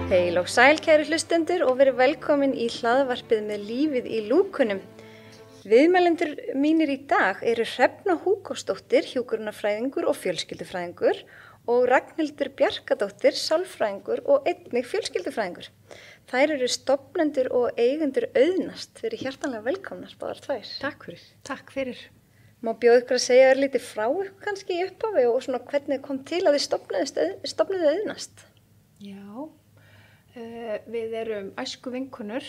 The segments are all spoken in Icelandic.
Heil og sæl kæru hlustendur og verið velkomin í hlaðvarpið með lífið í lúkunum. Viðmælendur mínir í dag eru Hrefna Húgósdóttir, hjúkrunarfræðingur og fjölskyldufræðingur og Ragnhildur Bjarkadóttir, sálfræðingur og einnig fjölskyldufræðingur. Þær eru stofnendur og eigendur Auðnast. Verið hjartanlega velkomnar báðar tvær. Takk fyrir. Takk fyrir. Má bjóða ykkur að segja lítið frá ykkur kannski í upphafi og svona hvernig kom til að þið stofnuðu Auðnast? Já. Við erum æsku vinkonur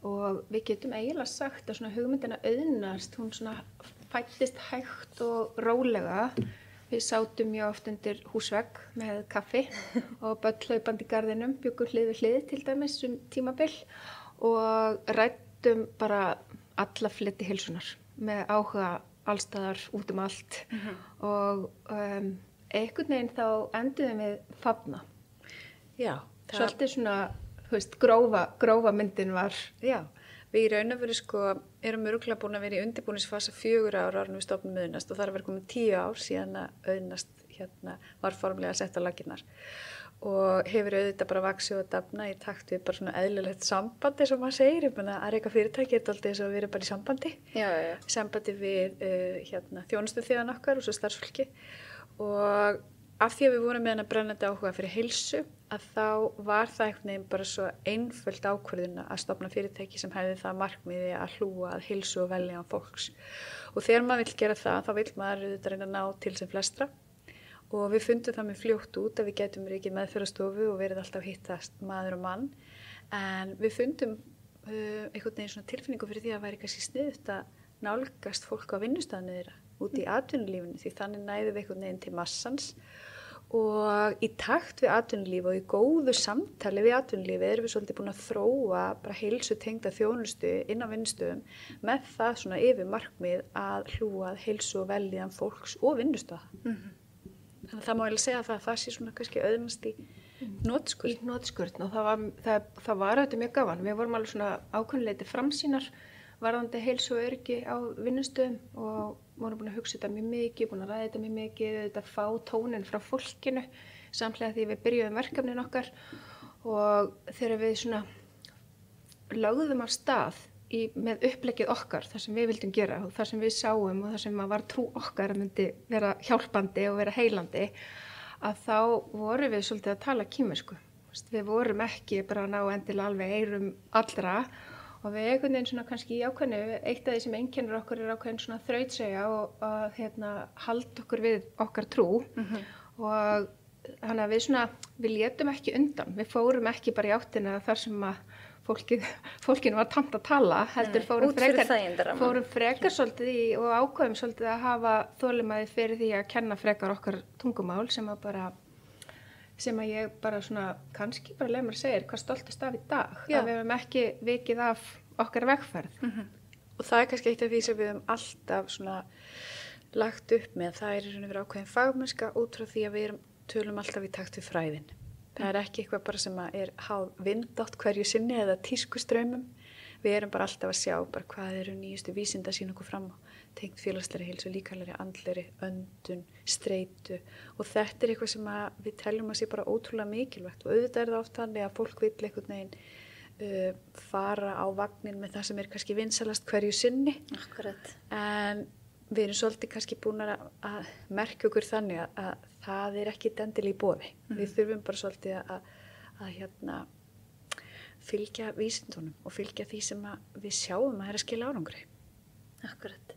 og við getum eiginlega sagt að svona hugmyndina Auðnast, hún svona fæddist hægt og rólega. Við sátum mjög oft undir húsvegg með kaffi og börn hlaupandi í garðinum, bjuggum hlið við hlið til dæmis tímabil og ræddum bara alla fleti heilsunar með áhuga allstaðar út allt og einhvern veginn þá enduðum við fafna. Já. Svolítið svona, grófa myndin var. Já, við í raun og veru erum örugglega búin að vera í undirbúningsfasa 4 ára áður en við stofnum Auðnast og það er að vera komin 10 ár síðan að Auðnast var formlega sett á laggirnar og hefur auðvitað bara vaxið og dafnað í takt við bara svona eðlilegt sambandi sem maður segir, ég meina að reka fyrirtæki er dálítið eins og við erum bara í sambandi. Já. Sambandi við þjónustuþegan okkar og svo starfsfólki og af því að við vorum með hana brennandi áhuga fyrir heilsu að þá var það einhvern veginn bara svo einföld ákvörðun að stofna fyrirtæki sem hefði það markmiði að hlúa að heilsu og vellíðan fólks. Og þegar maður vill gera það, þá vill maður auðvitað reyna að ná til sem flestra og við fundum það með fljótt út að við gætum rekið meðferðarstofu og verið alltaf hittast maður og mann en við fundum einhvern veginn svona tilfinningu fyrir því að væri kannski sniðugt að nálgast fólk á vinnustæðinu þeirra út í atvinnulífinu því þannig næðum við einhvern veginn til massans og í takt við atvinnulíf og í góðu samtali við atvinnulífi erum við svolítið búin að þróa bara heilsu tengda þjónustu inn á vinnustöðum með það svona yfir markmið að hlúa að heilsu og vellíðan fólks og vinnustöða. Þannig að það má eiginlega segja að það sé svona kannski Auðnast í hnotskurn. Í hnotskurn og það var auðvitað mjög gaman. Við vorum alveg svona ákveðinleiti framsýnar varðandi heilsu og öryggi á vinnustöðum og vorum búin að hugsa þetta mjög mikið, búin að ræða þetta mjög mikið, þetta fá tónin frá fólkinu samhliða því við byrjuðum verkefnin okkar og þegar við svona lögðum af stað með uppleggið okkar, það sem við vildum gera og það sem við sáum og það sem var trú okkar að myndi vera hjálpandi og vera heilandi að þá vorum við svolítið að tala kínversku. Við vorum ekki bara að ná endilega alveg eyrum allra og við einhvern veginn svona kannski í ákveðnu, eitt af því sem einkennir okkur er ákveðin svona þrautseigja og að halda okkur við okkar trú og þannig að við létum ekki undan, við fórum ekki bara í áttina þar sem að fólkinu var tamt að tala, heldur fórum frekar svolítið í og ákveðum svolítið að hafa þolinmæði fyrir því að kenna frekar okkar tungumál sem að ég bara svona, kannski bara leið mér að segja hvað stoltast af í dag, að við hefum ekki vikið af okkar vegferð. Og það er kannski eitt af því sem við hefum alltaf svona lagt upp með, það er í raun og veru ákveðin fagmennska út frá því að við tölum alltaf í takt við fræðin. Það er ekki eitthvað bara sem er háð vindátt hverju sinni eða tískustraumum. Við erum bara alltaf að sjá bara hvað eru nýjustu vísinda að sýna okkur fram á tengt félagslegri heilsu, líkamlegri, andlegri, öndun, streitu og þetta er eitthvað sem við teljum að sé bara ótrúlega mikilvægt og auðvitað er það oft þannig að fólk vill einhvern veginn fara á vagnin með það sem er kannski vinsalast hverju sinni. Akkurat. En við erum svolítið kannski búin að merkja okkur þannig að það er ekki endilega í boði. Við þurfum bara svolítið að fylgja vísindunum og fylgja því sem við sjáum að er að skila árangri. Akkurat.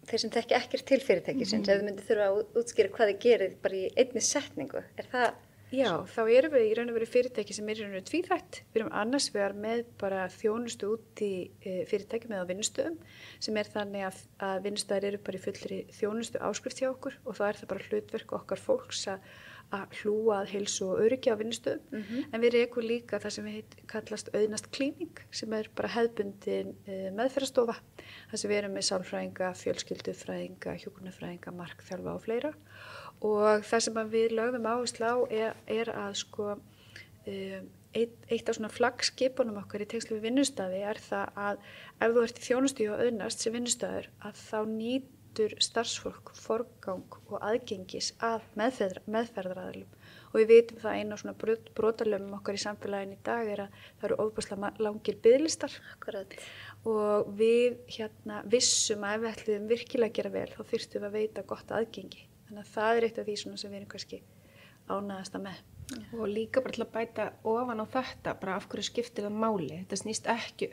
Þeir sem þekki ekkert til fyrirtækisins, ef þið myndi þurfa að útskýra hvað þið gerir bara í einni setningu, er það? Já, þá erum við í raun og veru fyrirtæki sem er í raun og veru tvíþætt. Við erum annars vegar með bara þjónustu út í fyrirtæki með á vinnustöðum sem er þannig að vinnustöðar eru bara í fullri þjónustu áskrift hjá okkur og þá er það bara hlutverk okkar fólks að hlúa að heilsu og öryggi á vinnustöðum. En við rekum líka það sem við kallast Auðnast klíning sem er bara hefðbundin meðferðarstofa. Það sem við erum með sálfræðinga, fjölskyldufræðinga, hjúkrunarfræðinga, markþjálfa og fleira. Og það sem við lögðum áherslu á er að eitt af svona flaggskipunum okkar í tengslu við vinnustaði það að ef þú ert í þjónustu og auðnast sem vinnustaður að þá nýtur starfsfólk forgang og aðgengis að meðferðaraðilum og við vitum það einu á svona brotalöfum okkar í samfélaginu í dag að það eru ofboðslega langir biðlistar. Akkurat. Og við vissum að ef við ætluðum virkilega að gera vel þá þyrftum við að veita gott aðgengi. Þannig að það eitt af því svona sem við erum kannski ánægðasta með. Og líka bara til að bæta ofan á þetta, bara af hverju skiptir það máli. Þetta snýst ekki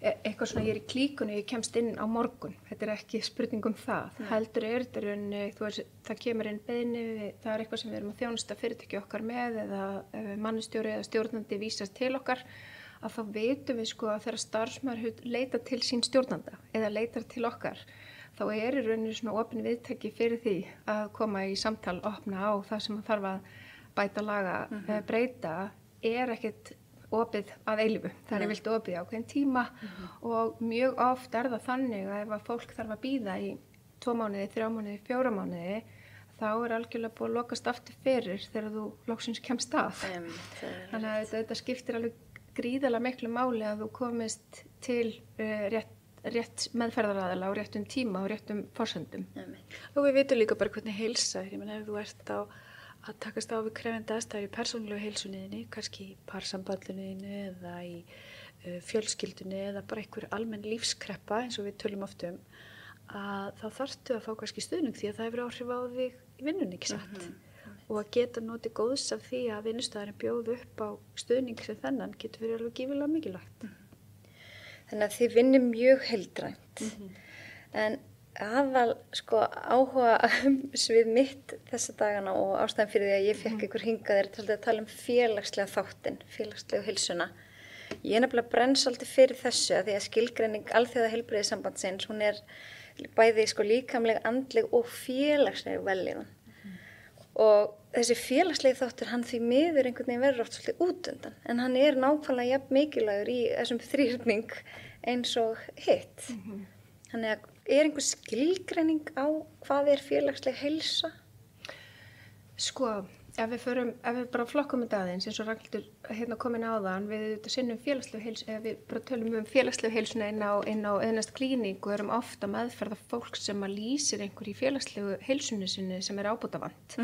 eitthvað svona ég er í klíkunni, ég kemst inn á morgun. Þetta ekki spurning það. Heldur þetta raunni, það kemur inn beiðni, það eitthvað sem við erum að þjónusta fyrirtæki okkar með eða mannustjóri eða stjórnandi vísast til okkar, að þá veitum við að þegar starfsmaður leitar til sín stjórnanda eða leitar til okkar, þá í rauninni svona opin viðtæki fyrir því að koma í samtal, opna á það sem þarf að bæta, laga, breyta, ekkert opið að eilífu. Það yfirleitt opið á ákveðinn tíma og mjög oft það þannig að ef að fólk þarf að bíða í 2 mánuði, 3 mánuði, 4 mánuði, þá algjörlega búið að lokast aftur fyrir þegar þú loksins kemst að. Þannig að þetta skiptir alveg gríðarlega miklu máli að þú komist til rétt meðferðaraðila á réttum tíma og réttum forsendum. Og við vitum líka bara hvernig heilsa ef þú ert að takast á við krefjandi aðstæður í persónulegu heilsunniðinni, kannski í parsambandinu eða í fjölskyldunni eða bara einhver almenn lífskreppa eins og við tölum oft að þá þarftu að fá kannski stuðning því að það hefur áhrif á þig í vinnunni, ekki satt? Og að geta notið góðs af því að vinnustaðurinn bjóð upp á stuðning sem þennan getur verið alveg gífurlega mikilvægt. Þannig að þið vinnum mjög heildrænt. En aðal áhuga svið mitt þessa dagana og ástæðan fyrir því að ég fekk ykkur hingað til að tala félagslega þáttinn, félagslegu heilsuna. Ég nefnilega brenn svolítið fyrir þessu að því að skilgreining Alþjóðaheilbrigðissambandsins, hún bæði líkamleg, andleg og félagsleg vellíðan. Og þessi félagslegi þáttur, hann því miður einhvern veginn verður oft svolítið útundan, en hann nákvæmlega jafn mikilvægur í þessum þrýrning eins og hitt. Þannig að einhver skilgreining á hvað félagsleg heilsa? Ef við bara flokkum þetta aðeins, eins og Ragnhildur komin áðan, við sinnum félagslegu heilsu, ef við bara tölum félagslegu heilsuna inn á auðnast klíník og erum ofta meðferða fólk sem að lýsir einhver í félagslegu heilsunni sinni sem ábótavant.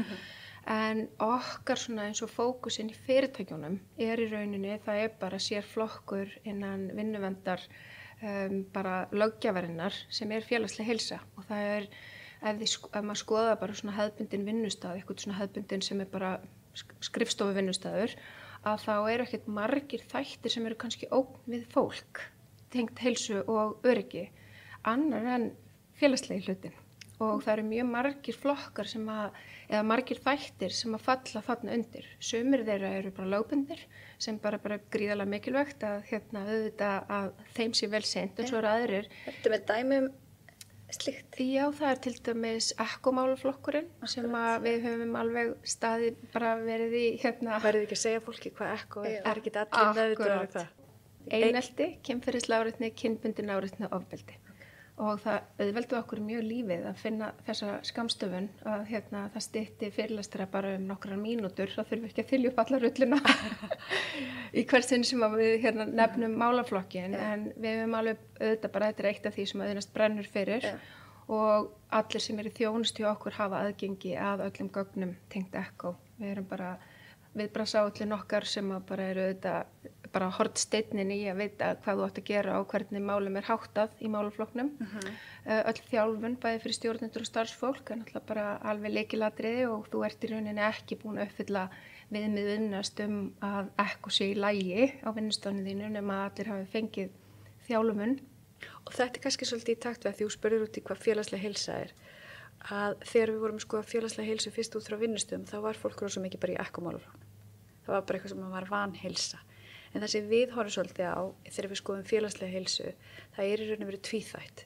En okkar svona eins og fókusinn í fyrirtækjunum í rauninni, það bara sér flokkur innan vinnuverndar bara löggjafarinnar sem félagsleg heilsa og það ef maður skoða bara svona hefðbundin vinnustað, eitthvað svona hefðbundin sem bara skrifstofu vinnustaður, að þá ekkert margir þættir sem kannski ógn við fólk, tengt heilsu og öryggi, annar en félagslegi hlutin. Og það mjög margir flokkar eða margir þættir sem að falla þarna undir. Sumir þeirra bara lögbundir sem bara gríðarlega mikilvægt að auðvitað að þeim sé vel sinnt, en svo aðrir. Þetta með dæmi slíkt? Já, það til dæmis ekkomálaflokkurinn sem við höfum alveg staðið bara verið í Verðið ekki að segja fólki hvað ekko ekki allir meðvitaður það? Einelti, kynferðislega áreitni, kynbundin áreitni og ofbeldi. Og það auðveldi okkur mjög lífið að finna þessa skammstöfun að það stytti fyrirlestra bara nokkrar mínútur, þá þurfum við ekki að þylja upp alla rulluna í hversin sem við nefnum málaflokkin, en við höfum alveg auðvitað bara þetta eitt af því sem auðvitað brennur fyrir og allir sem í þjónustu hjá okkur hafa aðgengi að öllum gögnum tengt ekko. Við bara viðbragðsáætlun okkar sem bara auðvitað bara hornsteinninn í að vita hvað þú átt að gera og hvernig málum háttað í málaflokknum. Öll þjálfun, bæði fyrir stjórnendur og starfsfólk, er náttúrulega bara alveg lykilatriði og þú í rauninni ekki búin að uppfylla viðmið vinnast að ekko sé í lagi á vinnustofninu þínu nema að allir hafi fengið þjálfun. Og þetta kannski svolítið í takt við að því þú spurðir út í hvað félagsleg heilsa að þegar við vorum að skoða félagslega heilsu fyrst út frá vinnustöðum, þá var fólk rosa mikið bara í ekkomálaflokknum. Það var bara eitthvað sem var vanheilsa. En það sem við horfum svolítið á þegar við skoðum félagslega heilsu, það í raun og veru tvíþætt.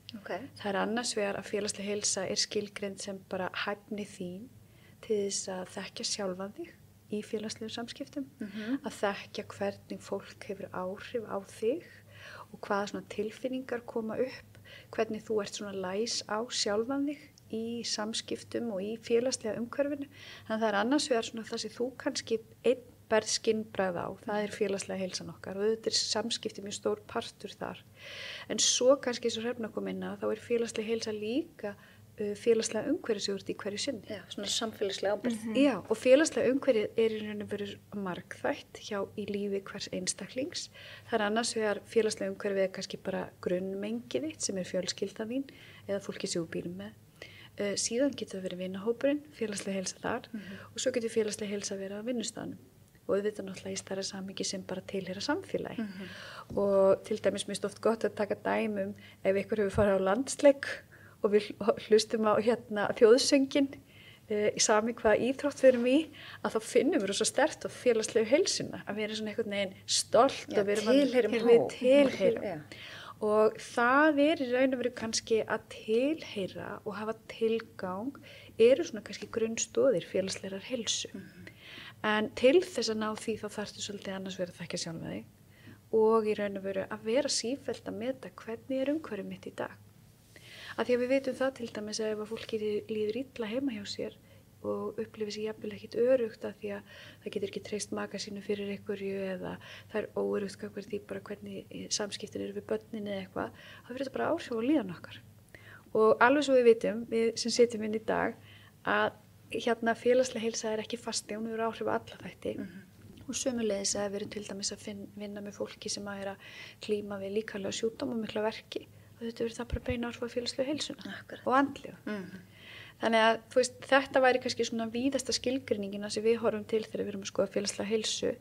Það annars vegar að félagslega heilsa skilgreind sem bara hæfni þín til þess að þekkja sjálfan þig í félagslegum samskiptum, að þekkja hvernig fólk hefur áhrif á þig og hvaða svona tilfinningar koma upp, hvernig þú ert svona læs á sjálfan þig í samskiptum og í félagslega umhverfinu. Þannig að það annars vegar svona það sem þú kannski einn berð skinnbragð á, það félagslega heilsan okkar og þetta samskipti mjög stór partur þar. En svo kannski eins og Hrefna kom inn á, þá félagslega heilsa líka félagslega umhverfið sem þú ert í hverju sinni. Já, svona samfélagslega ábyrgð. Já, og félagslega umhverfið í raun og veru margþætt í lífi hvers einstaklings. Það annars vegar félagslega umhverfið kannski bara grunnmengið þitt sem fjölskyldan þín eða fólki sem þú býrð með. Síðan getur það verið vinahópurinn, félagslega heilsa þar og svo getur félagslega heilsa verið á vinnustaðnum. Og við veitum náttúrulega í stærra samhengi sem bara tilheyra samfélagi. Og til dæmis mér oft gott að taka dæmum ef ykkur hefur farið á landsleik og við hlustum á þjóðsöngin í sami hvaða íþrótt við erum í, að þá finnum við svo sterkt á félagslegu heilsuna, að við erum svona einhvern veginn stolt og við tilheyrum. Og það í raun og veru kannski að tilheyra og hafa tilgang eru svona kannski grunnstoðir félagslegar heilsu. En til þess að ná því þá þarftu svolítið annars verið að þekkja sjálfa þig og í raun og veru að vera sífellt að meta hvernig umhverfið mitt í dag. Af því að við veitum það til dæmis að ef að fólki líður illa heima hjá sér og upplifir sér jafnvel ekkit örugt af því að það getur ekki treyst maka sínu fyrir einhverju eða það óörugt gagnvart því bara hvernig samskiptin eru við börnin eða eitthvað, þá verður þetta bara áhrif á líðan okkar. Og alveg svo við vitum, við sem sitjum inn í dag, að félagslega heilsa ekki fasti, hún hefur áhrif á alla þætti. Og sömuleiðis að við erum til dæmis að vinna með fólki sem að klíma við líkamlega sjúkdóma og mikla verki. Þetta verður það bara beina áhrif á félagslega heilsuna og andlega. Þannig að þetta væri kannski svona víðasta skilgreiningina sem við horfum til þegar við erum að skoða félagslega heilsu.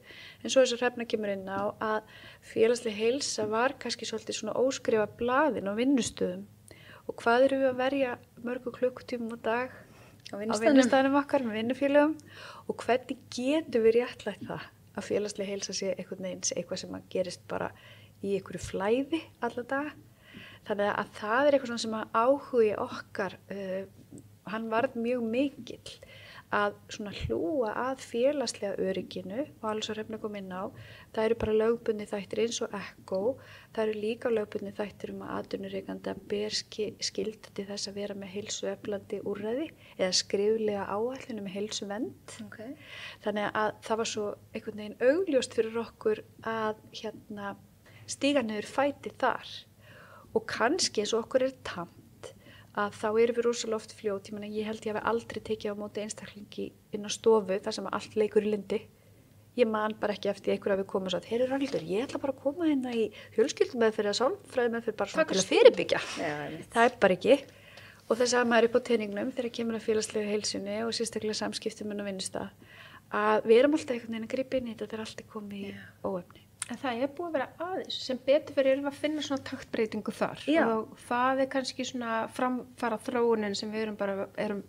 En svo þess að Hrefna kemur inn á að félagslega heilsa var kannski svolítið svona óskrifa blaðin á vinnustöðum. Og hvað erum við að verja mörgu klukkutímum á dag á vinnustaðnum okkar með vinnufélögum og hvernig getum við réttlætt það að félagslega heilsa sé eitthvað sem að gerist bara í einhverju flæði alla daga. Þannig að það eitthvað sem að áhugi okkar, hann varð mjög mikill að svona hlúa að félagslega örygginu og alveg svo Hrefna kom inn á, það eru bara lögbundni þættir eins og ECHO, það eru líka lögbundni þættir að atvinnurekandi ber skylda til þess að vera með heilsueflandi úrræði eða skriflega áætlun með heilsuvernd. Þannig að það var svo einhvern veginn augljóst fyrir okkur að stíga niður fæti þar. Og kannski eins og okkur tamt að þá erum við rosalega oft fljót. Ég held ég hafi aldrei tekið á móti einstaklingi inn á stofu þar sem allt leikur í lyndi. Ég man bara ekki eftir einhverju að við komum og sagt, heyrðu Ragnhildur, ég ætla bara að koma hérna í fjölskyldumeðferð eða sálfræðimeðferð bara svona til að fyrirbyggja. Það bara ekki. Og þess að maður upp á teiningnum þegar kemur að félagslega heilsunni og sérstaklega samskiptum inn á vinnustað, að við erum alltaf einhvern veginn að grípa inn í þetta þegar allt komið í óefni. En það búið að vera aðeins sem betur fyrir erum að finna svona taktbreytingu þar. Já. Og það kannski svona framfara þróunin sem við erum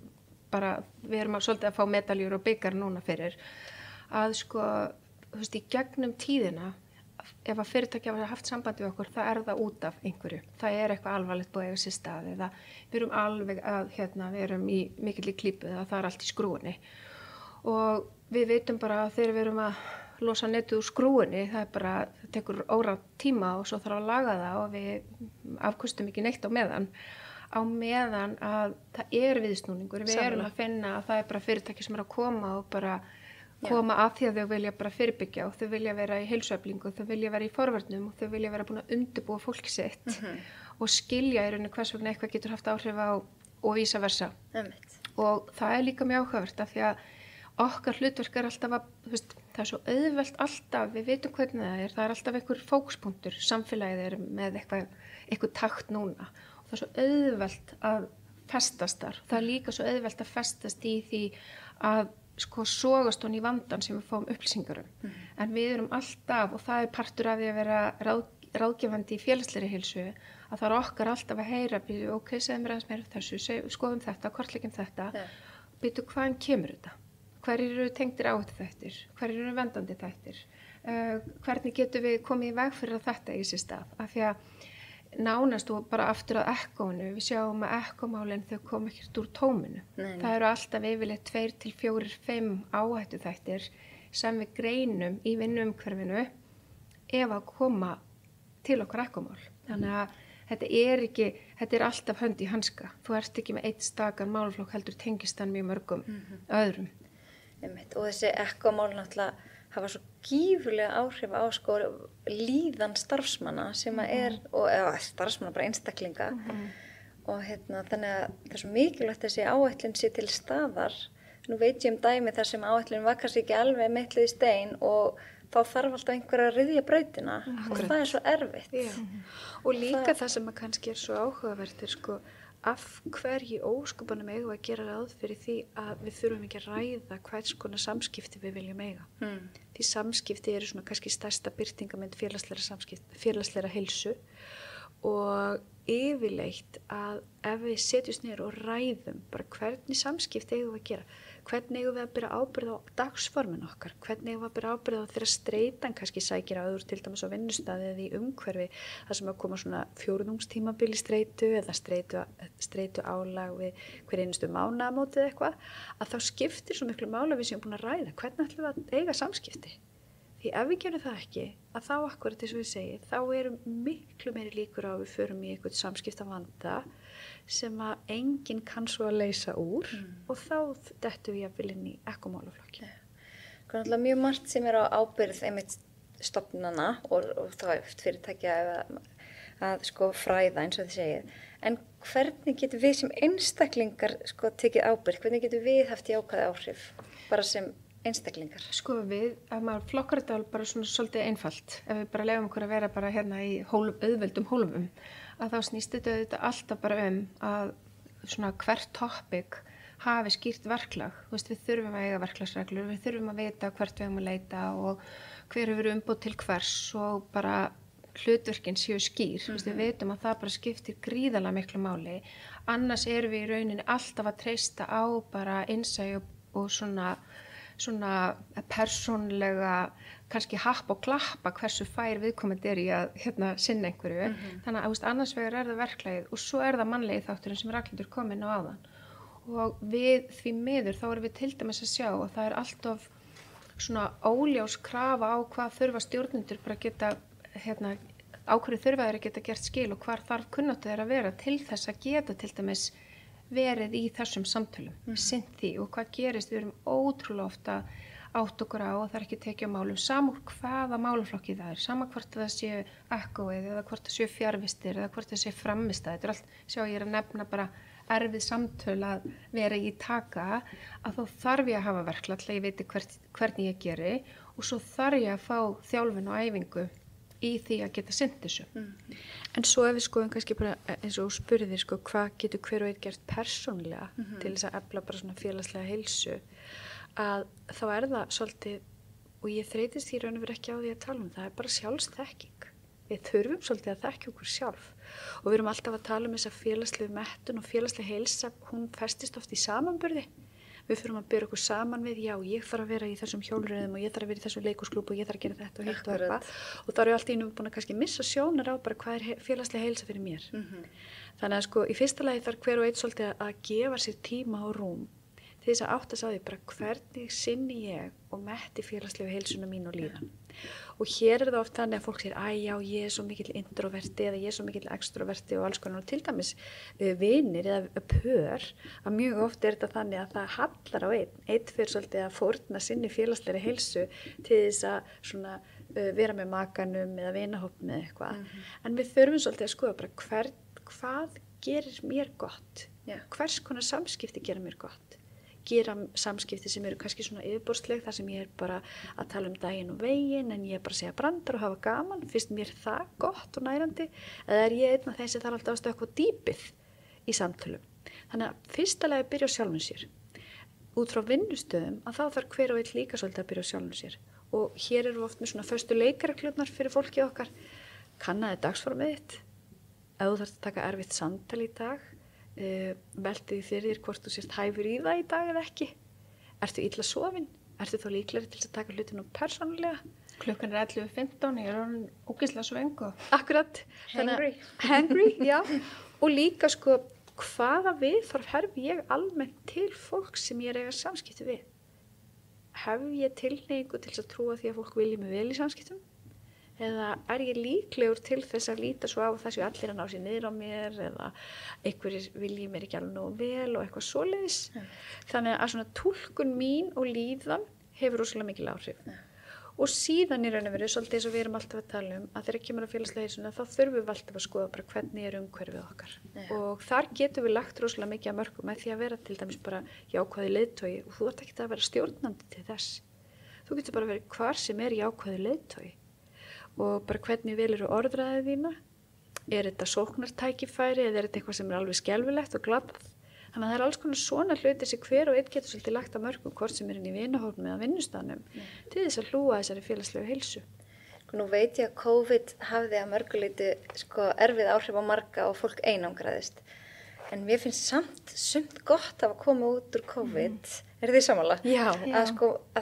svolítið að fá medaljur og byggar núna fyrir. Að í gegnum tíðina, ef að fyrirtæki hafa haft sambandi við okkur, það það út af einhverju. Það eitthvað alvarlegt búið að eiga sér stað eða við erum alveg að, við erum í mikilli klípu eða það allt í skrúinni. Og við veitum bara að þegar við erum að losa netið úr skrúinni, það tekur óra tíma og svo þarf að laga það og við afkustum ekki neitt á meðan að það viðsnúningur. Við erum að finna að það bara fyrirtæki sem að koma og bara koma að því að þau vilja bara fyrirbyggja og þau vilja vera í heilsueflingu, þau vilja vera í forvörnum og þau vilja vera búin að undirbúa fólk sitt og skilja í rauninni hvers vegna eitthvað getur haft áhrif á og vísa versa. Og það líka mjög áhugavert af því að okkar hlutverk alltaf að, það svo auðvelt alltaf, við veitum hvernig það alltaf einhver fókuspunktur, samfélagið með eitthvað takt núna og það svo auðvelt að festast þar. Það líka svo auðvelt að festast í því að sogast hún í vandan sem við fáum upplýsingar En við erum alltaf, og það partur af því að vera ráðgefandi í félagslegri heilsu, að það okkar alltaf að heyra, ok, segðum við aðeins meira þessu, skoðum þetta, kortleggjum þetta, býtu hvaðan kemur þetta? Hverjir eru tengdir áhættuþættir? Hverjir eru vendandi þættir? Hvernig getum við komið í veg fyrir að þetta í sér stað? Af því að nánast og bara aftur að ECHO-nu, við sjáum að ECHO-málin þau kom ekkert úr tóminu. Það eru alltaf yfirleitt 2 til 4, 5 áhættuþættir sem við greinum í vinnuumhverfinu ef að koma til okkar ECHO-mál. Þannig að þetta alltaf hönd í hanska. Þú ert ekki með eitt stakan málflokk heldur tengist hann mjög mörgum öðrum. Og þessi ECHO-mál náttúrulega, hafa svo gífurlega áhrif á sko líðan starfsmanna sem að eða starfsmanna bara einstaklinga og þannig að það svo mikilvægt þessi áætlun sé til staðar. Nú veit ég dæmi þar sem áætlun var kannski ekki alveg meitluð í stein og þá þarf alltaf einhver að ryðja brautina og það svo erfitt. Og líka það sem að kannski svo áhugavert sko, af hverju óskupunum eigum að gera ráð fyrir því að við þurfum ekki að ræða hvers konar samskipti við viljum eiga. Því samskipti eru svona kannski stærsta birtingamynd félagslegra heilsu og yfirleitt að ef við setjumst niður og ræðum bara hvernig samskipti eigum við að gera, hvernig eigum við að byrja ábyrgð á dagsformin okkar, hvernig eigum við að byrja ábyrgð á þeirra streitan kannski sækir áður til dæmis á vinnustæði eða í umhverfi þar sem að koma svona fjórðungstímabili streitu eða streitu álag við hver einustu mánaðamótið eitthvað, að þá skiptir svo miklu máli við séum búin að ræða hvernig ætlum við að eiga samskipti. Því ef við gerum það ekki, að þá akkurat eins og við segjum, þá eru miklu meiri líkur á að við förum í eitthvað samskiptavanda sem að enginn kann svo að leysa úr og þá dettum við jafnvel inn í ekkomálaflokki. Það er náttúrulega mjög margt sem á ábyrgð einmitt stofnana og þá fyrirtækja að sko fræða eins og þið segið. En hvernig getum við sem einstaklingar sko tekið ábyrgð? Hvernig getum við haft jákvæð áhrif bara sem einstaklingar? Sko ef maður flokkar þetta bara svona svolítið einfalt, ef við bara lefum okkur að vera bara hérna í auðveldum hólfum, að þá snýst þetta alltaf bara að svona hvert topic hafi skýrt verklag. Þú veist, við þurfum að eiga verklagsreglur, við þurfum að vita hvert við eigum að leita og hver hefur umboð til hvers og bara hlutverkin séu skýr. Þú veist, við veitum að það bara skiptir gríðarlega miklu máli. Annars erum við í rauninni alltaf að treysta á bara innsæi og svona persónlega kannski happ og klappa hversu fær viðkomandi í að sinna einhverju. Þannig að annars vegar það verklagið og svo það mannlegi þátturinn sem Ragnhildur kom inn á áðan. Og við því miður þá erum við til dæmis að sjá og það alltaf svona óljós krafa á hvað þurfa stjórnendur bara geta á hverju þurfa þeir að geta gert skil og hvar þarf kunnáttu þeir að vera til þess að geta til dæmis verið í þessum samtölum, sinnt því og hvað gerist, við erum ótrúlega ofta átt okkur á og það ekki tekið á málum, samúr hvaða málaflokki það sama hvort það séu ekkoið eða hvort það séu fjarvistir eða hvort það séu framistæð, þetta allt, ég að nefna bara erfið samtöl að vera í taka, að þá þarf ég að hafa verklag til að ég veit hvernig ég geri og svo þarf ég að fá þjálfun og æfingu í því að geta sinnt þessu. En svo ef við skoðum kannski bara eins og spurðir sko, hvað getur hver og einn gert persónlega til þess að efla bara svona félagslega heilsu, að þá það svolítið, og ég þreytist í raun og veru ekki á því að tala það bara sjálfsþekking. Við þurfum svolítið að þekka okkur sjálf og við erum alltaf að tala þessa félagslegu mettun og félagslega heilsa, hún festist oft í samanburði. Við fyrir að byrja okkur saman við, já, ég þarf að vera í þessum hjólreiðum og ég þarf að vera í þessum leikhúsklúbb og ég þarf að gera þetta og hitt og eitthvað. Og þá eru allt í einu búin að kannski missa sjónar á bara hvað félagslega heilsa fyrir mér. Þannig að sko í fyrsta lagi þarf hver og einn svolítið að gefa sér tíma og rúm til þess að átta sig á því bara hvernig sinni ég og metti félagslega heilsuna mín og líðan. Og hér það oft þannig að fólk segir, já, ég svo mikill introverti eða ég svo mikill extroverti og alls konar og til dæmis vinir eða pör, að mjög oft þetta þannig að það hallar á einn fyrir svolítið að fórna sinni félagslegri heilsu til þess að svona vera með makanum eða vinahóp með eitthvað. En við þurfum svolítið að skoða bara hvað gerir mér gott? Hvers konar samskipti gerir mér gott? Gera samskipti sem eru kannski svona yfirborðsleg þar sem ég bara að tala daginn og veginn en ég bara segja brandar og hafa gaman, finnst mér það gott og nærandi eða ég einn af þeim sem þarf alltaf að stökkva dýpið í samtölum. Þannig að fyrsta lagi að byrja á sjálfum sér. Út frá vinnustöðum að þá þarf hver og einn líka svolítið að byrja á sjálfum sér og hér eru við oft með svona föstu leikaraklubnar fyrir fólkið okkar. Kannaði dagsformið þitt, ef þú þarft að taka erfitt samtal í dag, veltið fyrir þér hvort þú sést hæfur í það í dag eða ekki. Ertu illa sofin? Ertu þá líklegri til að taka hlutinu persónulega? Klukkan 11:15, ég orðin ógeðslega svöng og akkurat. Hangry, já. Og líka sko, hvaða viðhorf hef ég almennt til fólk sem ég eiga samskipti við? Hef ég tilhneigingu til að trúa því að fólk vilji mig vel í samskiptum? Eða ég líklegur til þess að líta svo á þessu allir að ná sér niður á mér eða einhverjir vilji mér ekki alveg nógu vel og eitthvað svoleiðis. Þannig að svona túlkun mín og líðan hefur rosalega mikil áhrif. Og síðan í raun og veru, svolítið eins og við erum alltaf að tala að þegar kemur að félagslega heilsuna, þá þurfum við alltaf að skoða bara hvernig umhverfið okkar. Og þar getum við lagt rosalega mikið að mörkum með því að vera til dæmis bara jákvæði leiðtogi og þú ert ekki að vera stjórnandi til þess. Þú getur bara verið hvar sem jákvæði leiðtogi og bara hvernig velur orðræðið þína. Þetta sóknartækifæri eða þetta eitthvað sem alveg skelfilegt og glampað? Þannig að það alls konar svona hluti sem hver og einn getur svolítið lagt að mörgum, hvort sem inn í vinahópnum eða vinnustanum, til þess að hlúa þessari félagslegu heilsu. Nú veit ég að COVID hafði að mörguleiti erfið áhrif á marga og fólk einangraðist. En mér finnst sumt gott að koma út úr COVID. Er þið sammála? Já. Að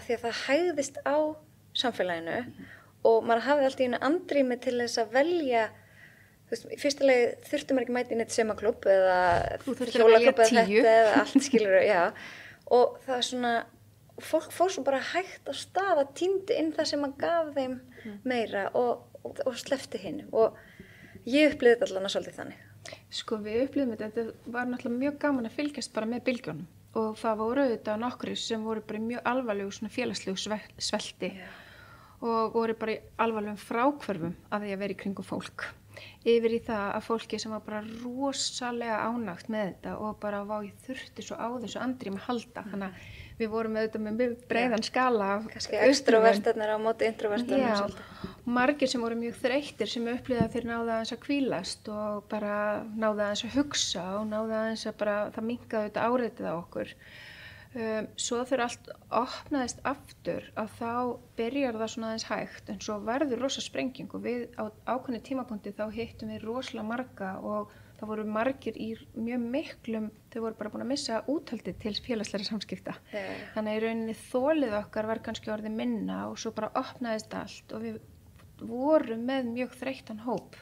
því að það hægðist á samfélaginu og maður hafði alltaf einu andrými til þess að velja. Í fyrsta lagi þurfti maður ekki mæti í neitt semaklúbb eða hjólaklúbb eða þetta eða allt skilur, já. Og það svona, fólk fór svo bara hægt á stað að tíndi inn það sem maður gaf þeim meira og sleppti hinn. Og ég upplifði þetta allan að svolítið þannig. Við upplifðum þetta var náttúrulega mjög gaman að fylgjast bara með bylgjunum. Og það voru auðvitað nokkri sem voru bara mjög alvarlegu svona félagslegu svelti og voru bara í alvarlegum fráhvörfum af því að vera í kringum fólk. Yfir í það að fólki sem var bara rosalega ánægt með þetta og bara ég þurfti svo á þessu andrými að halda. Þannig að við vorum auðvitað með breiðan skala af kannski extrovertarnir á móti introvertarnir. Já, margir sem voru mjög þreyttir sem upplýða að þeir náðu aðeins að hvílast og bara náðu aðeins að hugsa og náðu aðeins að bara það minnkaði þetta áreitið á okkur. Svo þegar allt opnaðist aftur að þá byrjar það svona aðeins hægt en svo verður rosa sprenging og við á ákveðnu tímapunkti þá hittum við rosalega marga og það voru margir í mjög miklum, þau voru bara búin að missa úthaldið til félagslega samskipta. Þannig að í rauninni þolið okkar var kannski orðið minna og svo bara opnaðist allt og við vorum með mjög þreyttan hóp.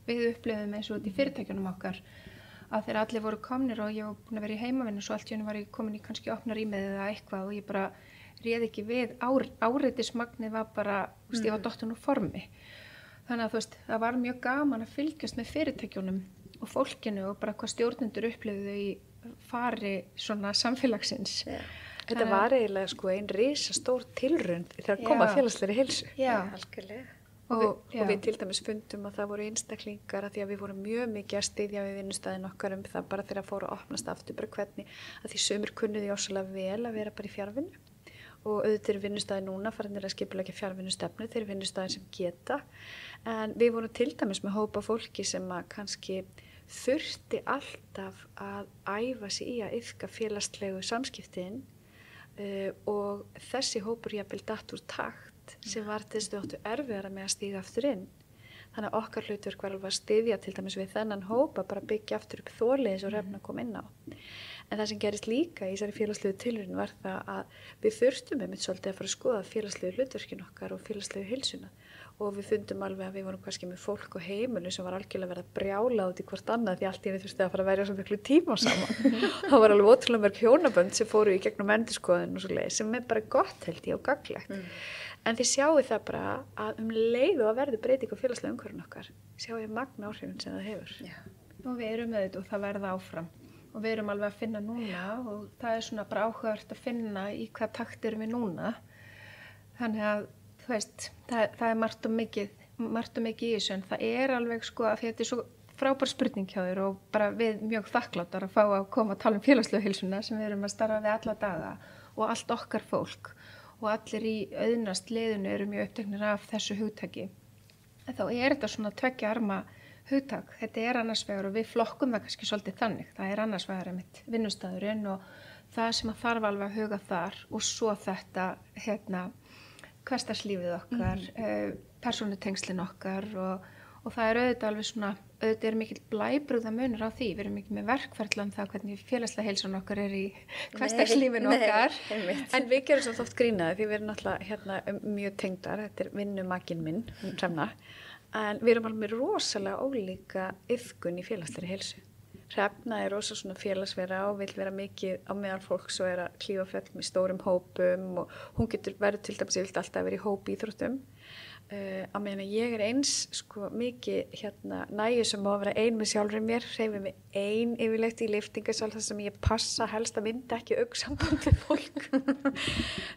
Við upplifðum eins og út í fyrirtækjunum okkar að þegar allir voru komnir og ég var búin að vera í heimavinnu svo allt í hennu var ég komin í kannski opna rýmið eða eitthvað og ég bara réð ekki við áreitismagnið var bara, ég var dottin úr formi. Þannig að það var mjög gaman að fylgjast með fyrirtækjunum og fólkinu og bara hvað stjórnendur upplifðu í fari svona samfélagsins. Þetta var eiginlega ein risastór tilraun þegar kom að félagslegri heilsu. Já, algjörlega. Og við til dæmis fundum að það voru einstaklingar að því að við vorum mjög mikið að styðja við vinnustæðin okkar það bara þegar fóru að opnast aftur bara hvernig að því sumir kunnuði ósvalega vel að vera bara í fjarvinnu og auðvitað eru vinnustæði núna farinir að skipuleggja fjarvinnustefnu þeir eru vinnustæðin sem geta en við vorum til dæmis með hópa fólki sem að kannski þurfti alltaf að æfa sig í að iðka félagslegu samskiptin og þessi hópur jafnvel datt úr takt sem var til þess að við áttu erfiðara með að stíga aftur inn. Þannig að okkar hlutverk var alveg að styðja til dæmis við þennan hópa bara byggja aftur upp þolið eins og Hrefna kom inn á. En það sem gerist líka í þessari félagslegu tilraun var það að við þurftum einmitt svolítið að fara að skoða félagslegu hlutverkin okkar og félagslegu heilsuna og við fundum alveg að við vorum kannski með fólk og heimilu sem var algjörlega verið að brjála út í hvort annað því allt í einu þurfti að fara að verja svo miklu tíma saman. Það var alveg ótrúlega mörg hjónabönd sem fóru í gegnum endurskoðun og svo leið sem er bara gott held ég og gagnlegt. En þið sjáu það bara að leið og að verði breyting á félagslega umhverfinu okkar sjáu ég magna áhrifin sem það hefur. Já. Og við erum með þetta og það verða áfram og við erum alveg að finna núna og það er svona bara áhugavert að finna í hvað takt erum við núna. Þannig að þú veist, það er margt og mikið í þessu en það er alveg að þetta er svo frábær spurning hjá þér og bara við mjög þakkláttar að fá að koma að tala um félagslegu heilsuna sem við erum að starfa við alla daga og allt okkar fólk og allir í auðnast liðinu eru mjög uppteknir af þessu hugtaki. En þá er þetta svona tveggja arma hugtak. Þetta er annars vegar og við flokkum það kannski svolítið þannig. Það er annars vegar einmitt vinnustæðurinn og það sem að þarf alveg að huga þar og svo þetta hversdagslífið okkar, persónutengslin okkar og það er auðvitað alveg svona, auðvitað er mikill blæbrugðamunur á því, við erum mikið með verkferðlan það hvernig félagslega heilsan okkar er í hversdagslífinu okkar. En við gerum svo þótt grínaði því við erum náttúrulega mjög tengdar, þetta er vinnumakinn minn, Hrefna, en við erum alveg rosalega ólíka iðkun í félagslegri heilsu. Hrefna er rosa svona félagsvera og vill vera mikið á meðal fólks og er að klífa fjöll með stórum hópum og hún verður til dæmis alltaf að vera í hóp íþróttum. á meðan ég eins sko mikið nægjusum að vera ein með sjálfur mér, hreyfi mig ein yfirleitt í lyftingasal þar sem ég passa helst að mynda ekki augnsamband við fólk.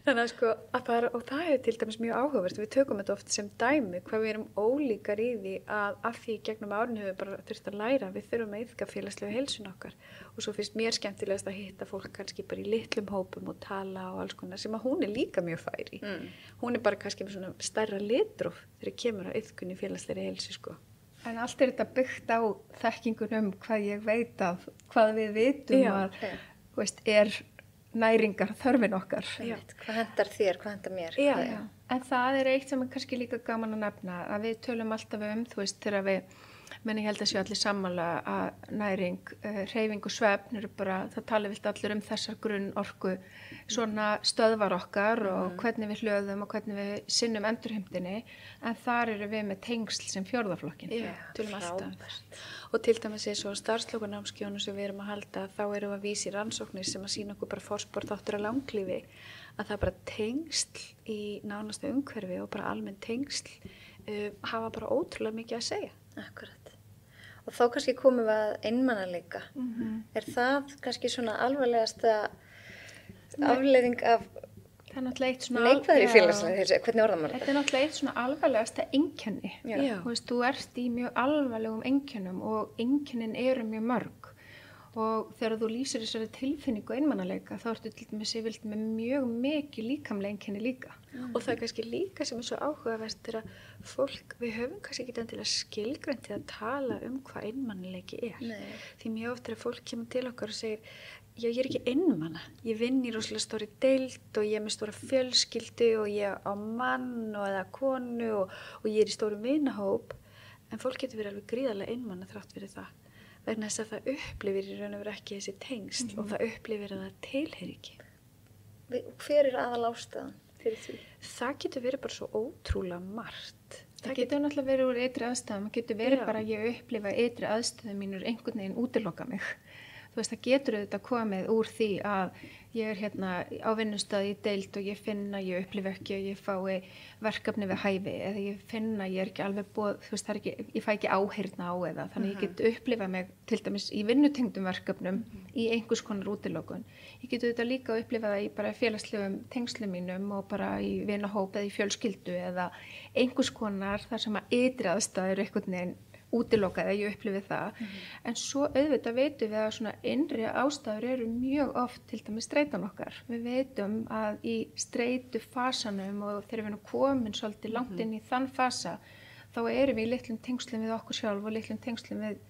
Þannig að sko, og það hefur til dæmis mjög áhugavert, við tökum þetta oft sem dæmi, hvað við erum ólíkar í því að af því gegnum árin hefur bara þurft að læra, við þurfum að iðka félagslegu heilsun okkar og svo finnst mér skemmtilegast að hitta fólk kannski bara í litlum hópum og tala og alls konar sem að hún líka mjög færi. Hún bara kannski með svona stærra litróf þegar kemur að iðkunni félagslegri heilsu sko. En allt þetta byggt á þekkingun hvað ég veit af, hvað við vitum að er næringar þörfin okkar. Hvað hendar þér, hvað hendar mér? Já. En það eitt sem kannski líka gaman að nefna, að við tölum alltaf þegar við, menn ég held að séu allir sammála að næring, hreyfing og svefn eru bara, það tala vilt allir þessar grunn orku, svona stöðvar okkar og hvernig við hljóðum og hvernig við sinnum endurheimtinni, en þar eru við með tengsl sem fjórðaflokkin. Já, tölum alltaf. Og til dæmis svo starfslokunámskeiðunum sem við erum að halda, þá erum við að vísa í rannsóknir sem að sýna okkur bara forspor þáttur að langlífi, að það bara tengsl í nánastu umhverfi og bara almenn tengsl hafa bara ótrúlega mikið að segja. Akkurat. Og þá kannski komum við að einmanaleika. Er það kannski svona alvarlegasta afleiðing af neikvæðri félagslegri heilsu? Hvernig orðar maður þetta? Þetta náttúrulega eitt svona alvarlegasta einkenni. Þú ert í mjög alvarlegum einkennum og einkennin eru mjög mörg. Og þegar þú lýsir þessari tilfinningu einmanaleika þá ertu til dæmis yfirleitt með mjög mikið líkamlega einkenni líka. Og það er kannski líka sem svo áhugavert að fólk, við höfum kannski ekki endilega skilgreint til að tala hvað einmanaleiki er. Nei. Því mjög oft þegar fólk kemur til okkar og segir, já ég er ekki einmana, ég vinn í rosalega stóri deild og ég er með stóra fjölskyldu og ég á mann eða konu og ég er í stórum vinahóp, en fólk getur verið alveg gríðarlega einmana þrátt fyrir það. Vegna þess að það upplifir í raun og veru ekki þessi tengsl og það upplifir að það tilheyrir ekki. Hver er aðal ástæðan fyrir því? Það getur verið bara svo ótrúlega margt. Það getur náttúrulega verið úr ytri aðstæðum, það getur verið bara að ég upplifa ytri aðstæðum mínur einhvern veginn útiloka mig. Það getur auðvitað komið úr því að ég er á vinnustað í deild og ég finn að ég upplifi ekki að ég fái verkefni við hæfi eða ég finn að ég er ekki alveg ég fæ ekki áheyrna á eða þannig ég get upplifað mig til dæmis í vinnutengdum verkefnum í einhvers konar útilokun. Ég get auðvitað líka upplifað það í bara félagslegum tengslum mínum og bara í vinahóp eða í fjölskyldu eða einhvers konar þar sem að ytri aðstæður einhvern veginn útilokað að ég upplifi það, en svo auðvitað veitum við að svona innri ástæður eru mjög oft til dæmis streitan okkar. Við veitum að í streitu fasanum og þegar við erum komin svolítið langt inn í þann fasa, þá erum við í litlum tengslum við okkur sjálf og litlum tengslum við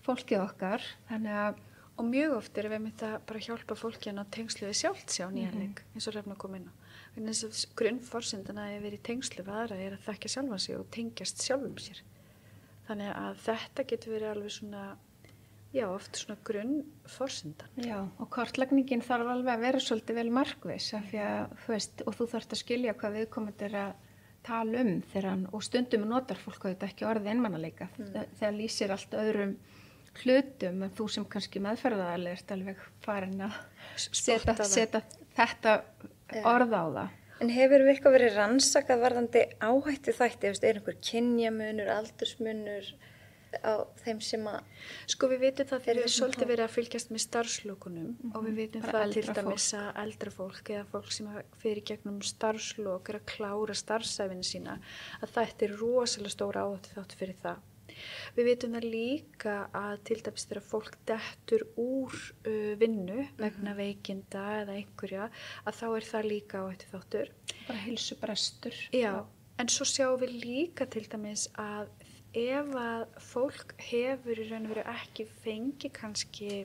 fólkið okkar. Þannig að og mjög oft erum við með það bara að hjálpa fólki að ná tengslu við sjálft sjá nýjanleik, eins og Hrefna kom inn á. Þess að grunnforsendin að vera í tengslu við aðra er að þekkja sjálfan sig og tengjast sjálfum sér. Þannig að þetta getur verið alveg svona, já, oft svona grunnforsendan. Já, og kortlagningin þarf alveg að vera svolítið vel markviss af því að, og þú þarft að skilja hvað viðkomandi er að tala þegar og stundum notar fólk auðvitað ekki orðið einmanaleika. Þegar lýsir allt öðrum hlutum en þú sem kannski meðferðaðarlega ert alveg farin að setja þetta orð á það. En hefur við eitthvað verið rannsakað varðandi áhættu þætti, er einhver kynjamunur, aldursmunur á þeim sem að... Sko við vitum það þegar við svolítið verið að fylgjast með starfslokunum og við vitum það til dæmis að eldra fólk eða fólk sem fyrir gegnum starfslok er að klára starfsæfinu sína, að þetta er rosalega stóra áhættu þátt fyrir það. Við vitum það líka að til dæmis þegar fólk dettur úr vinnu vegna veikinda eða einhverja, að þá er það líka áhættu þáttur. Bara heilsubrestur. Já, en svo sjáum við líka til dæmis að ef að fólk hefur í raun og veru ekki fengi kannski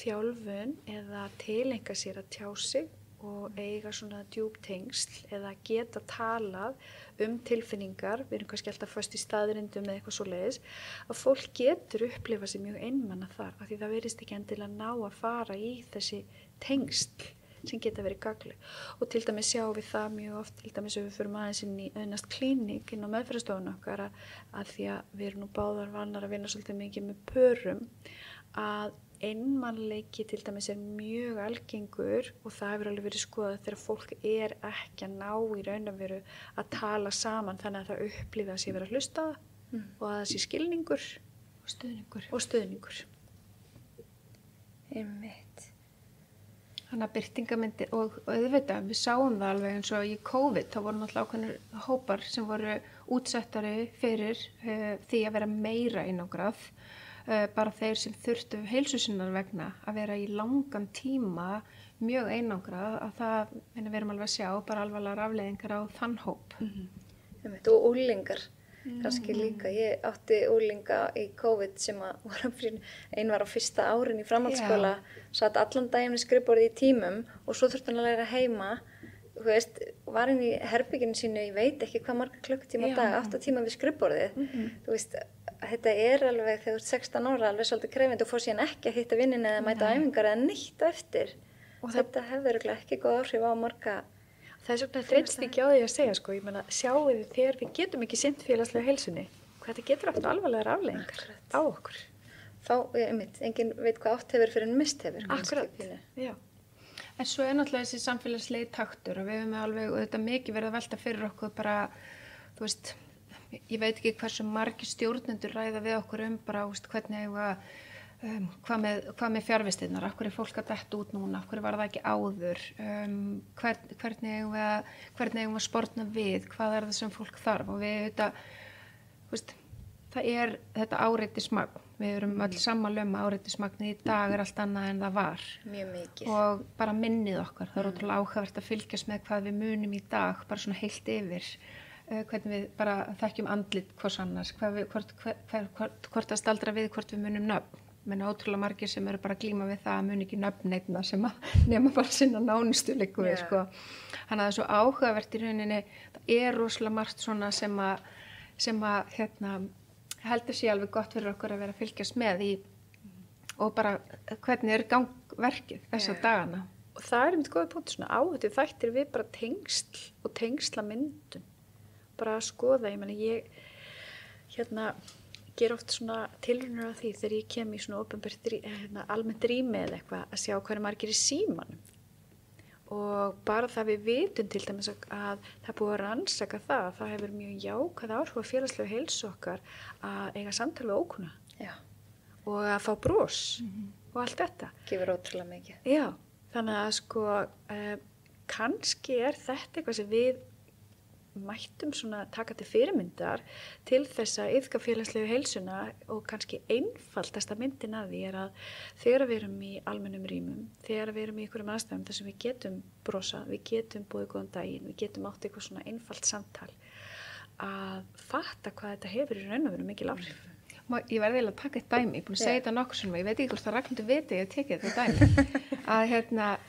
þjálfun eða tileinka sér að tjá sig og eiga svona djúp tengsl eða geta talað tilfinningar, við erum kannski alltaf föst í staðrindum eða eitthvað svoleiðis, að fólk getur upplifað sig mjög einmana þar, af því það virðist ekki endilega ná að fara í þessi tengsl sem geta verið gagnleg. Og til dæmis sjáum við það mjög oft, til dæmis ef við förum aðeins inn í Auðnast klíník inn á meðferðarstofuna okkar að því að við erum nú báðar vanar að vinna svolítið mikið með pörum, að einmannleiki til dæmis mjög algengur og það hefur alveg verið skoðað þegar fólk ekki að ná í raun og veru að tala saman þannig að það upplifi að sé vera að hlusta og að það sé skilningur og stuðningur. Einmitt. Þannig að birtingamyndir og auðvitað, við sáum það alveg eins og í COVID, þá voru náttúrulega ákveðnir hópar sem voru útsettari fyrir því að vera meira einangrað, bara þeir sem þurftu heilsu sinnar vegna að vera í langan tíma mjög einangrað, að það, við erum alveg að sjá bara alvarlegar afleiðingar á þann hóp. Einmitt, og úlingar. Kannski líka, ég átti úlinga í COVID sem að voru einn var á fyrsta árin í framhaldsskóla, satt allan daginn í skrifborði í tímum og svo þurfti hann að læra heima, þú veist, var inn í herbygginu sínu, ég veit ekki hvað marga klukkutíma á dag, 8 tíma við skrifborðið, þú veist, þetta alveg þegar þú ert 16 ára, alveg svolítið krefjandi og fór síðan ekki að hitta vinnin eða mæta æfingar eða neitt eftir og þetta hefði örugglega ekki góð áhrif á marga. Það svona þreytst ekki á því að segja, sko, ég meina, sjáu þið þegar við getum ekki sinnt félagslega heilsunni, hvað þetta getur haft alvarlegar afleiðingar á okkur. Þá, enginn veit hvað átt hefur fyrir en mist hefur. Akkurat, já. En svo náttúrulega þessi samfélagslegi taktur og við höfum alveg, og þetta mikið verið að velta fyrir okkur bara, þú veist, ég veit ekki hversu margir stjórnendur ræða við okkur bara, veist, hvernig eigum að hvað með fjarvistirnar, af hverju er fólk að detta út núna, af hverju var það ekki áður, hvernig eigum við að sportna við, hvað það sem fólk þarf og við veist, það þetta áreitismagn, við erum öll sammála áreitismagnið í dag allt annað en það var. Mjög mikið. Og bara minnið okkar, það ótrúlega áhugavert að fylgjast með hvað við munum í dag, bara svona heilt yfir, hvernig við bara þekkjum andlit hvors annars, hvort að staldra við hvort við munum nöfn. Menn ótrúlega margir sem eru bara að glíma við það að mun ekki nöfn neinna sem að nema bara sinna nánustu líku við, sko. Þannig að það svo áhugavert í rauninni, það rosalega margt svona sem að heldur sé alveg gott fyrir okkur að vera að fylgjast með í og bara hvernig gangverkið þessa dagana. Og það einmitt góði punkt, svona áhættu þættir við bara tengsl og tengslamyndun. Bara að skoða, ég meni ég ger oft svona tilraunir á því þegar ég kem í svona opinbert almennt rými eða eitthvað að sjá hverju margir í símanum og bara það við vitum til dæmis að það búið að rannsaka það hefur mjög jákvæð áhrif á félagslega heilsu okkar að eiga samtal við ókunna og að fá bros og allt þetta. Gefur ótrúlega mikið. Já, þannig að sko kannski þetta eitthvað sem við mættum svona taka til fyrirmyndar til þess að iðka félagslega heilsuna og kannski einfaldasta myndin að því að þegar við erum í almennum rýmum, þegar við erum í einhverjum aðstæðum þar sem við getum brosað, við getum búið góðan daginn, við getum átt eitthvað svona einfalt samtal að fatta hvað þetta hefur í raun og veru mikil áhrif. Ég verði eiginlega að taka eitt dæmi, ég er búin að segja þetta nokkuð sem ég veit ekki hvort það Ragnhildur viti, ég tekið þetta dæmi að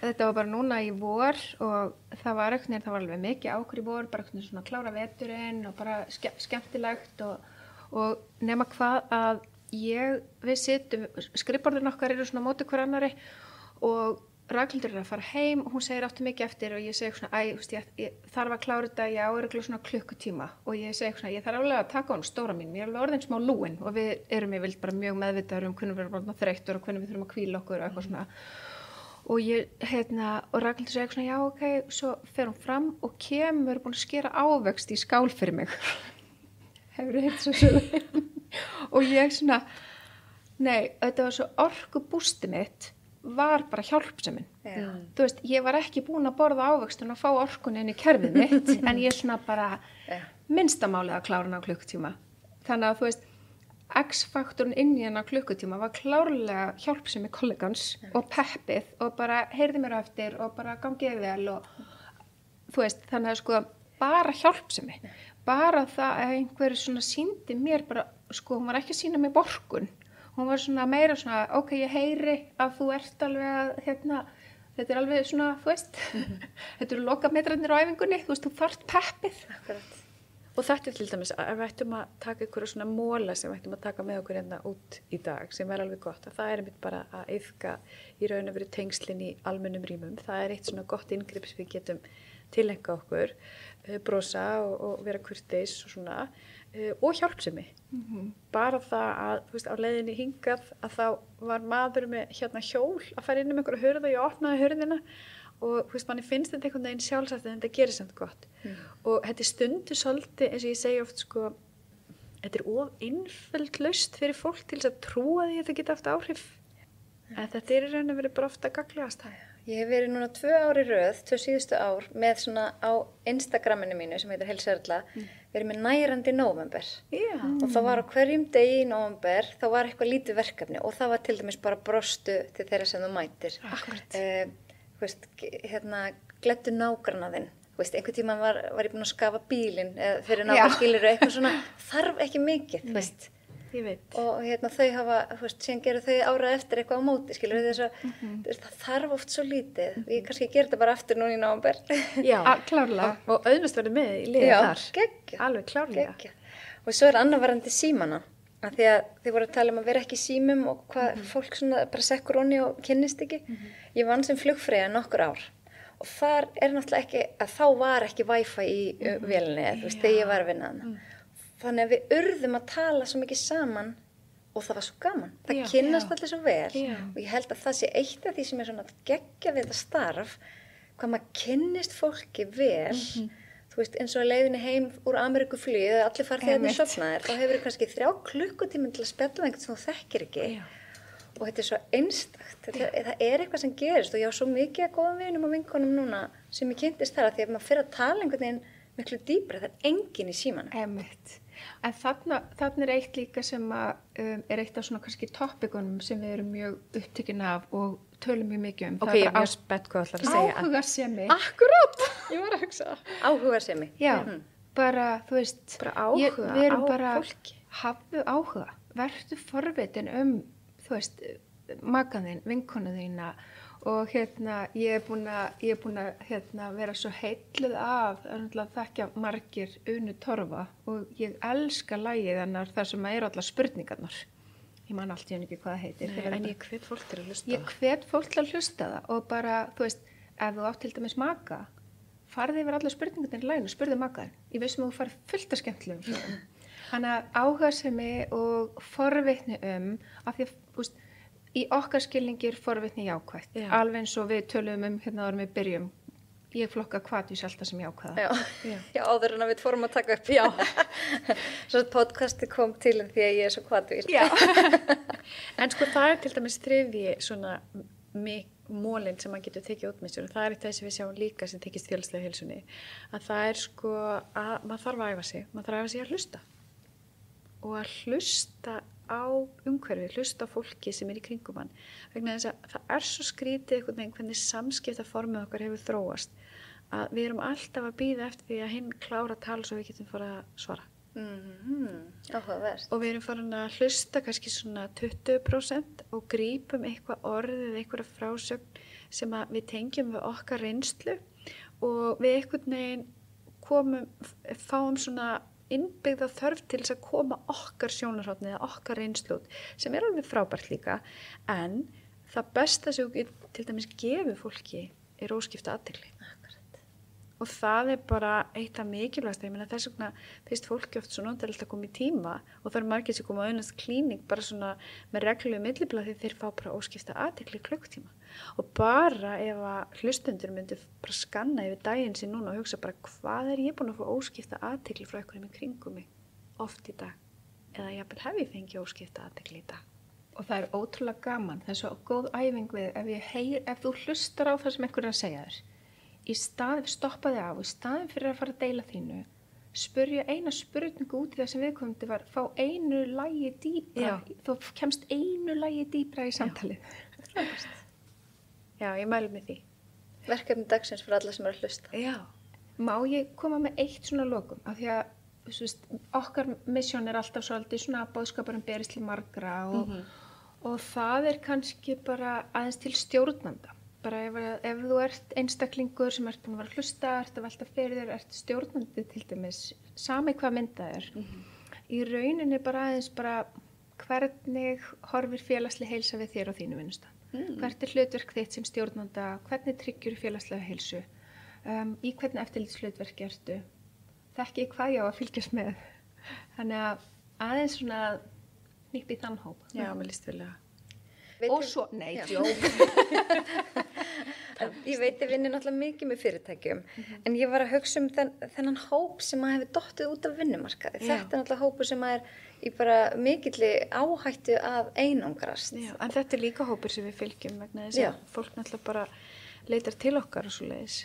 þetta var bara núna í vor og það var alveg mikið ákvör í vor, bara svona klára veturinn og bara skemmtilegt og nema hvað að við sittum, skrifborðin okkar eru svona móti hver annari og Ragnhildur að fara heim og hún segir aftur mikið eftir og ég segi svona, ég þarf að klára þetta, ég á örugglega svona klukkutíma og ég segi svona, ég þarf alveg að taka á hún stóra mín, ég er alveg orðin smá lúin og við erum yfirleitt bara mjög meðvitaður hvernig við erum bara þreyttur og hvernig við þurfum að hvíla okkur og eitthvað svona og og Ragnhildur segi svona, já ok, svo fer hún fram og kemur búin að skera ávöxt í skál fyrir mig. Hefurðu heyrt svo sögu? Og ég svona, nei, þetta var svo orkubústið mitt var bara hjálpsemin. Þú veist, ég var ekki búin að borða ávöxtun og fá orkunni inn í kerfið mitt en ég svona bara minnstamálið að klára hana á klukkutíma. Þannig að þú veist, X-faktorinn inn í hana á klukkutíma var klárlega hjálpsemi kollegans og peppið og bara heyrði mér á eftir og bara gangiði vel og þú veist, þannig að sko bara hjálpsemi. Bara það að einhver svona sýndi mér bara, sko, hún var ekki að sýna mér borgun. Hún var svona meira svona, ok, ég heyri að þú ert alveg að, þetta er alveg svona, þú veist, þetta eru lokametrarnir á æfingunni, þú veist, þú þarft peppið. Akkurat. Og þetta til dæmis, ef við ættum að taka einhverja svona móla sem við ættum að taka með okkur hérna út í dag, sem alveg gott, að það einmitt bara að iðka í raun og veru tengslin í almennum rýmum. Það eitt svona gott inngrip sem við getum tilenga okkur, brosa og vera kurteis og svona. og hjálpsemi. Bara það að, þú veist, á leiðinni hingað að þá var maður með hérna hjól að fara inn einhverju hurð og ég opnaði hurðina og, þú veist, manni finnst þetta einhvern veginn sjálfsagt en þetta gerir samt gott. Og þetta er stundu svolítið, eins og ég segi oft, sko, þetta er of einföld lausn fyrir fólk til þess að trúa því að þetta geta haft áhrif. En þetta er í raun og verið bara ofta gagnlegast það. Ég hef verið núna 2 ár í röð, 2 síðustu ár, með svona á Instagraminu mínu sem heitir Heilsuerla, verið með nærandi nóvember. Og það var á hverjum degi í nóvember, þá var eitthvað lítið verkefni og það var til dæmis bara brostu til þeirra sem þú mætir. Þú veist, hérna, gleddu nágrannaðinn. Þú veist, einhvern tímann var ég búin að skafa bílinn fyrir nágrannaskiluru, eitthvað svona, þarf ekki mikið, þú veist. Ég veit. Og hérna þau hafa, þú veist, síðan gerðu þau árað eftir eitthvað á móti, skilur þess að það þarf oft svo lítið. Ég kannski gera þetta bara aftur núna í nóvember. Já, klárlega. Og auðvitað verður með í liðið þar. Já, geggjað. Alveg klárlega. Geggjað. Og svo er annað varandi símana, af því að þið voru að tala um að vera ekki í símum og hvað fólk svona bara sekkur onni og kynnist ekki. Ég vann sem flugfreyja nokkur ár og þar er náttúrulega ekki, að þá var ekki Wi-Fi í vélinni, þú veist, þegar ég var að vinna þarna. Þannig að við urðum að tala svo mikið saman og það var svo gaman. Það kynnast allir svo vel og ég held að það sé eitt af því sem er svona geggja við þetta starf, hvað maður kynnist fólki vel. Þú veist, eins og að leiðinni heim úr Ameríkuflugi, þegar allir farið þegar þið sofnaðir, þá hefur kannski 3 klukkutíma til að spjalla einhvern sem þú þekkir ekki. Og þetta er svo einstakt. Það er eitthvað sem gerist og ég á svo mikið að góðum vinum og vinkonum núna sem ég kynntist þar að því að maður fyrir að tala einhvern veginn miklu dýpra, það er enginn í símanum. En þarna er eitt líka sem er eitt af svona kannski topikunum sem við erum mjög upptekin af og tölum mjög mikið um. Ok, ég er mjög spennt hvað ætlar að segja. Áhugasemi. Akkurát, ég var að hugsa það. Áhugasemi. Já, bara, þú veist. Bara áhuga við erum á bara, fólki. Hafðu áhuga, verðu forvitin þú veist, makan þín, vinkonu þína og hérna, ég er búin að vera svo heilluð af að þekkja margir Unu Torfa og ég elska lagið hennar þar sem eru allar spurningarnar. Ég man allt í henni ekki hvað það heitir. Nei, en ég hvet fólk til að hlusta það. Ég hvet fólk til að hlusta það og bara, þú veist, ef þú átt til dæmis maka, farði yfir allar spurningarnar í laginu, spurði makaðin. Ég veist að þú farið fullt af skemmtilegum. Þannig að áhugasemi og forvitni af því að, þú veist, í okkar skilningir forvitni jákvætt. Alveg eins og við töluðum hérna áður við byrjum. Ég flokka hvatvís alltaf sem jákvæða. Já, áður en að við fórum að taka upp. Já. Svo podcasti kom til því að ég er svo hvatvís. Já. En sko það er til dæmis þriðji svona mólinn sem maður getur tekið út með sér og það er eitt af þess að við sjáum líka sem tekist félagslega heilsunni. Að það er sko að maður þarf að æfa sig. Maður þarf að æfa sig að hlusta. Og að hlusta á umhverfið, hlusta á fólki sem er í kringum hann. Vegna þess að það er svo skrítið einhvern veginn hvernig samskiptaformið okkar hefur þróast að við erum alltaf að bíða eftir því að hinn klára að tala svo við getum fara að svara. Áhugavert. Og við erum farin að hlusta kannski svona 20% og grípum eitthvað orðið eða eitthvað frásögn sem að við tengjum við okkar reynslu og við einhvern veginn fáum svona innbyggða þörf til þess að koma okkar sjónarhorni eða okkar reynslút sem er alveg frábært líka en það besta sem við til dæmis gefur fólki er óskipta athygli. Og það er bara eitt af mikilvægast. Ég meina þess vegna finnst fólki oft svo notalegt að koma í tíma og það er margir sem koma á auðvitað klíning bara svona með reglulegu millibila því þeir fá bara óskipta athygli klukktíma. Og bara ef að hlustundur myndu bara skanna yfir daginn sín núna og hugsa bara hvað er ég búin að fá óskipta athygli frá einhverjum í kringum mig oft í dag eða jafnvel hef ég fengið óskipta athygli í dag. Og það er ótrúlega gaman, það er svo góð æfing við ef þú hlustar á það sem einhver er að segja þér. Í staðin stoppa þig á, í staðin fyrir að fara að deila þínu, spurja eina spurningu út í það sem viðkomandi var, fá einu lagi dýpra, þú kemst einu lagi dýpra í samtalið. Já, ég mæli með því. Verkefni dagsins fyrir alla sem eru að hlusta. Já. Má ég koma með eitt svona lokum, af því að okkar misjón er alltaf svolítið svona að boðskapurum berist til margra og það er kannski bara aðeins til stjórnanda. Bara ef þú ert einstaklingur sem ert búin að vera að hlusta, ert að velta fyrir þér, ert stjórnandi til dæmis, sami hvað myndað er. Í rauninni bara aðeins bara hvernig horfir félagslega heilsa við þér og þínu vinnustaf. Hvert er hlutverk þitt sem stjórnanda, hvernig tryggjur félagslega heilsu, í hvernig eftirlitshlutverki ertu, þekki hvað ég á að fylgjast með. Þannig að aðeins svona nýtt í þann hóp. Já, mér líst vilja. Og svo, nei, Ég veit ég vinni náttúrulega mikið með fyrirtækjum, en ég var að hugsa þennan hóp sem að hefur dottið út af vinnumarkaði. Þetta er náttúrulega hópu sem að í bara mikilli áhættu að einangrast. Já, en þetta líka hópur sem við fylgjum vegna þess að fólk náttúrulega bara leitar til okkar og svo leiðis.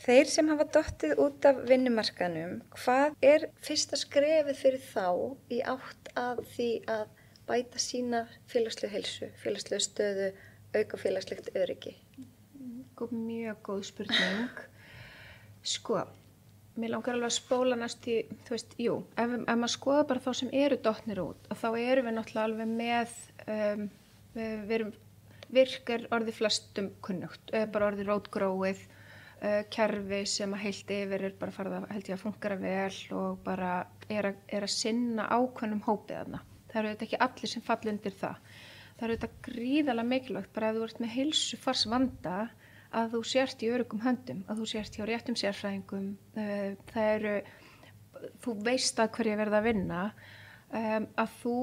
Þeir sem hafa dottið út af vinnumarkaðnum, hvað er fyrsta skrefið fyrir þá í átt að því að bæta sína félagslegu heilsu, félagslegu stöðu, auka félagslegt öryggi? Mjög góð spurning. Sko, mér langar alveg að spóla næst í, þú veist, ef maður skoða bara þá sem eru dottnir út, og þá erum við náttúrulega alveg með, við erum virkar orðið flestum kunnugt, bara orðið rótgróið, kerfi sem að heilt yfir er bara farið að, held ég, að fungera vel og bara er að sinna ákveðnum hópið þarna. Það eru þetta ekki allir sem falla undir það. Það eru þetta gríðarlega mikilvægt bara að þú ert með heilsufarsvanda að þú sért í öruggum höndum, að þú sért hjá réttum sérfræðingum, þú veist að hverju verða að vinna, að þú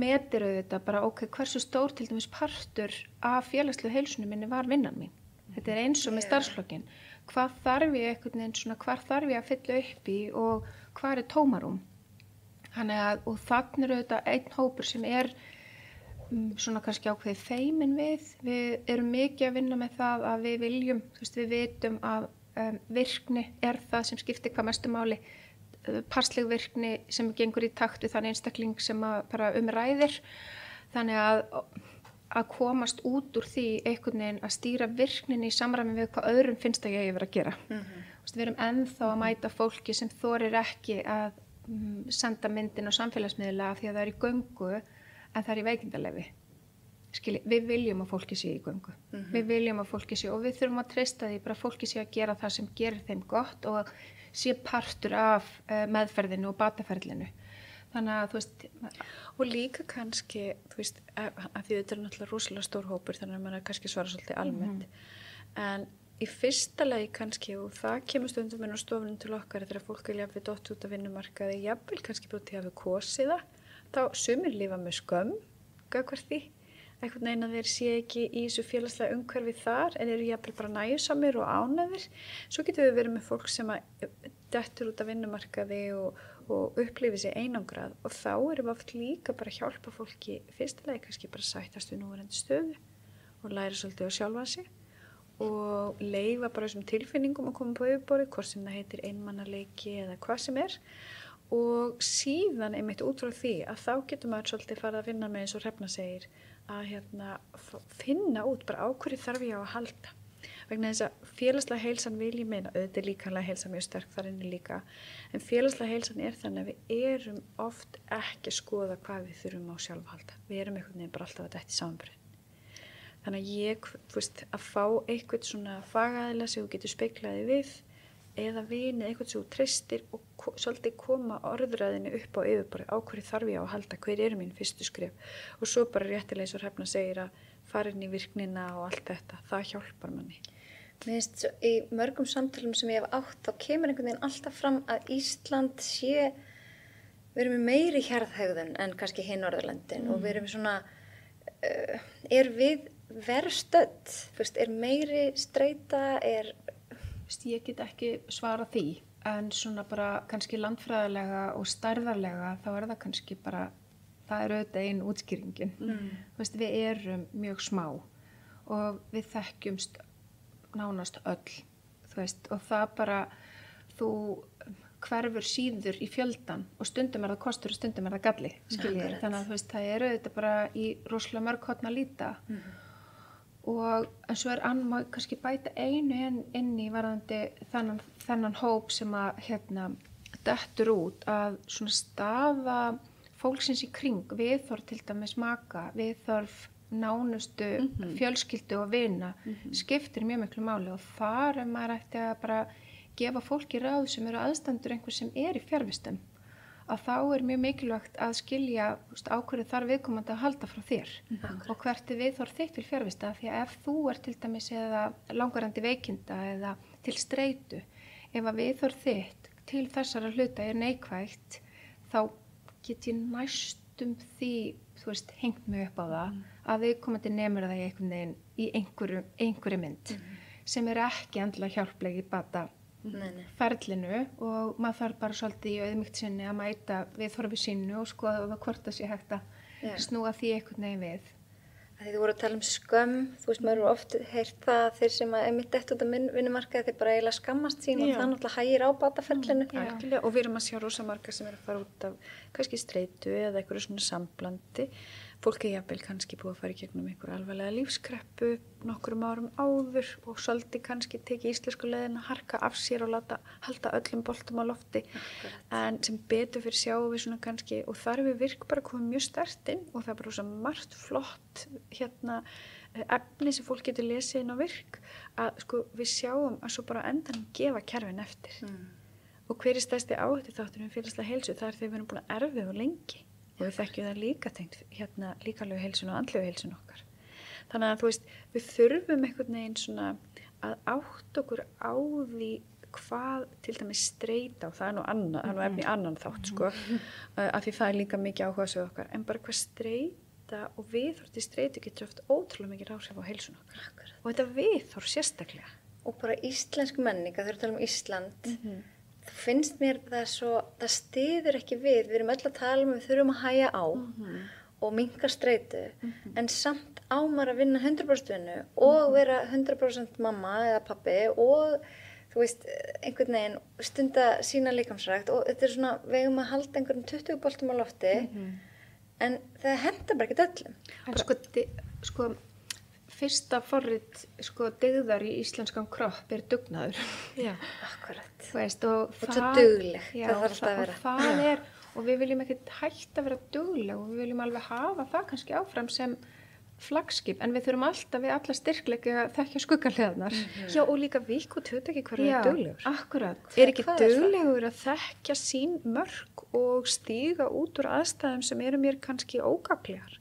metir auðvitað bara, ok, hversu stór til dæmis partur af félagslegu heilsunum minni var vinnan mín. Þetta er eins og með starfslokkin. Hvað þarf ég einhvern veginn svona, hvar þarf ég að fylla upp í og hvar er tómarúm? Þannig að, og þannig eru auðvitað einn hópur sem er svona kannski ákveðið feimin við erum mikið að vinna með það að við viljum, þú veist, við vitum að virkni er það sem skiptir hvað mestu máli, parsleg virkni sem gengur í takt við þann einstakling sem bara ræðir, þannig að komast út úr því einhvern veginn að stýra virkninni í samræmi við hvað öðrum finnst að ég vera að gera. Við erum ennþá að mæta fólki sem þorir ekki að senda myndin á samfélagsmiðla af því að það er í göngu en það er í veikindaleyfi. Við viljum að fólki sé í göngu. Við viljum að fólki sé og við þurfum að treysta því bara að fólki sé að gera það sem gerir þeim gott og sé partur af meðferðinu og bataferlinu. Þannig að þú veist... Og líka kannski, þú veist, að því þetta er náttúrulega rosalega stór hópur þannig að maður kannski svara svolítið almennt. En í fyrsta lagi kannski, og það kemur stundum inn á stofunum til okkar þegar fólk er jafnvel dott út af vinnumarkaði, jafnvel kannski búið til að hafa kosið það, þá sumir lifa með skömm, gagnvart því, einhvern veginn að þeir sé ekki í þessu félagslega umhverfi þar, en eru jafnvel bara nægjusamir og ánægðir. Svo getum við verið með fólk sem dettur út af vinnumarkaði og upplifir sig einangrað, og þá erum við oft líka bara að hjálpa fólki fyrstilega kannski bara sættast við núverandi stöðu og læra svolítið á sjálfa sig og leyfa bara þessum tilfinningum að koma på yfirborðið, hvort sem það heitir einmannaleiki eða hvað sem er. Og síðan einmitt út frá því að þá getur maður svolítið farið að vinna með eins og Hrefna segir að finna út bara á hverju þarf ég á að halda. Vegna þess að félagslega heilsan vil ég meina, auðvitað líkamlega heilsan mjög sterk þar inni líka, en félagslega heilsan er þannig að við erum oft ekki að skoða hvað við þurfum á sjálf að halda. Við erum einhvern veginn bara alltaf að detta í samanburð. Þannig að ég, þú veist, að fá eitthvað svona fagaðila sem þú getur speiklaði við eða vinið eitthvað sem þú treystir og svolítið koma orðræðinu upp á yfirborðið, á hverju þarf ég á að halda, hver eru mín fyrstu skref og svo bara réttilega eins og Hrefna segir að fara inn í virknina og allt þetta, það hjálpar manni. Mér finnst í mörgum samtalum sem ég hef átt þá kemur einhvern veginn alltaf fram að Ísland sé, við erum með meiri hjarðhegðun en kannski hinn Norðurlöndin og við erum svona, er við verðstödd, er meiri streita, Ég get ekki svara því, en svona bara kannski landfræðilega og stærðarlega þá er það kannski bara, það er auðvitað ein útskýringin. Við erum mjög smá og við þekkjumst nánast öll, og það bara, þú hverfur síður í fjöldan og stundum er það kostur og stundum er það galli, skiljið. Þannig að það er auðvitað bara í rosalega mörg horn að líta. Og en svo er má kannski bæta einu inn í varðandi þennan hóp sem að dettur út að svona staða fólksins í kring, viðhorf til dæmis maka, viðhorf nánustu fjölskyldu og vina skiptir mjög miklu máli og þar maður ætti að bara gefa fólki ráð sem eru aðstandur einhver sem er í fjarvistum að þá er mjög mikilvægt að skilja á hverju þarf viðkomandi að halda frá þér og hvert er viðhorf þitt til fjarvista því að ef þú er til dæmis eða langvarandi veikinda eða til streitu ef að viðhorf þitt til þessara hluta neikvægt, þá get ég næstum því, þú veist, hengt mig upp á það að viðkomandi nemur það í einhvern veginn í einhverju mynd sem ekki endilega hjálpleg í bata ferlinu og maður þarf bara svolítið í auðmýkt sinni að mæta viðhorfi sínu og skoða hvort það sé hægt að snúa því einhvern veginn við. Þið voru að tala skömm, þú veist, maður eru oft heyrt það að þeir sem er mitt dett út af vinnumarkaði, þeir bara eiginlega skammast sín og það náttúrulega hægir á bataferlinu. Algjörlega, og við erum að sjá rosa marga sem að fara út af kannski streitu eða einhverju svona samblandi. Fólk jafnvel kannski búið að fara í gegnum einhverju alvarlega lífskreppu nokkrum árum áður og svolítið kannski tekið íslensku leiðin að harka af sér og halda öllum boltum á lofti. En sem betur fyrir sjáum við svona kannski, og þar við virk bara komið mjög sterkt inn og það er bara svo margt flott efni sem fólk getur lesið inn á virk að sko við sjáum að svo bara endanum gefa kerfin eftir. Og hver er stærsti áhættu þátturinn félagslega heilsu? Það er þegar við erum búin að erfið og lengi. Og við þekkjum það líka tengt líkamlegu heilsun og andlegu heilsun okkar. Þannig að þú veist, við þurfum einhvern veginn svona að átta okkur á því hvað til dæmis streita og það er nú efni annan þátt sko, af því það er líka mikið áhugasvið okkar, en bara hvað streita og viðhorf til streitu getur oft ótrúlega mikið áhrif á heilsun okkar. Akkurat. Og þetta viðhorf sérstaklega. Og bara íslensku menninga, þegar við talum Ísland, það finnst mér það styður ekki við erum öll að tala við þurfum að hægja á og minnka streitu en samt á maður að vinna 100% vinnu og vera 100% mamma eða pappi og þú veist, einhvern veginn stunda sína líkamsrækt og þetta er svona, við eigum að halda einhverjum 20 boltum á lofti en það hentar bara ekki öllum. En sko fyrsta forrit dygðar í íslenskan kropp dugnaður. Já, akkurat. Þú veist, og svo dugleg, það þarf alltaf að vera. Og það og við viljum ekki hægt að vera dugleg og við viljum alveg hafa það kannski áfram sem flaggskip, en við þurfum alltaf við alla styrkleika að þekkja skuggarhliðarnar. Já, og líka vík og hugtaki hverju er duglegur. Akkurat. Er ekki duglegur að þekkja sín mörk og stíga út úr aðstæðum sem eru mér kannski ógaglegar?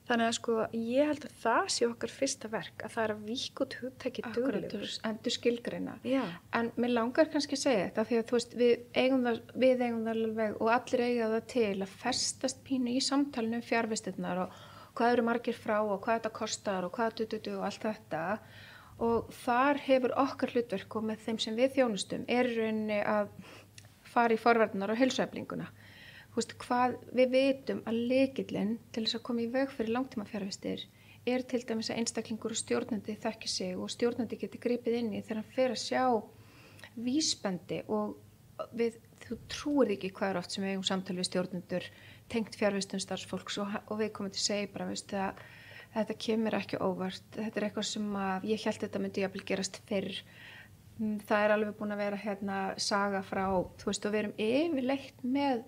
Þannig að sko, ég held að það sé okkar fyrsta verk, að það er að víkja út hugtaki duglegur. Endur skilgreina. Já. En mér langar kannski að segja þetta, því að þú veist, við eigum það alveg og allir eiga það til að festast pínu í samtalinu fjarvistirnar og hvað eru margir frá og hvað þetta kostar og hvað og allt þetta. Og þar hefur okkar hlutverk og með þeim sem við þjónustum rauninni að fara í forvarnar og heilsueflinguna. Hvað við vitum að lykillinn til þess að koma í veg fyrir langtímafjarvistir til dæmis að einstaklingur og stjórnandi þekki sig og stjórnandi geti gripið inn í þegar hann fer að sjá vísbendi og þú trúir ekki hvað oft sem við eigum samtal við stjórnendur tengt fjarvistun starfsfólks og við komum til að segja bara að þetta kemur ekki óvart, þetta eitthvað sem að ég held þetta myndi jafnvel gerast fyrr. Það alveg búin að vera saga frá, þú veist, og við erum yfirleitt með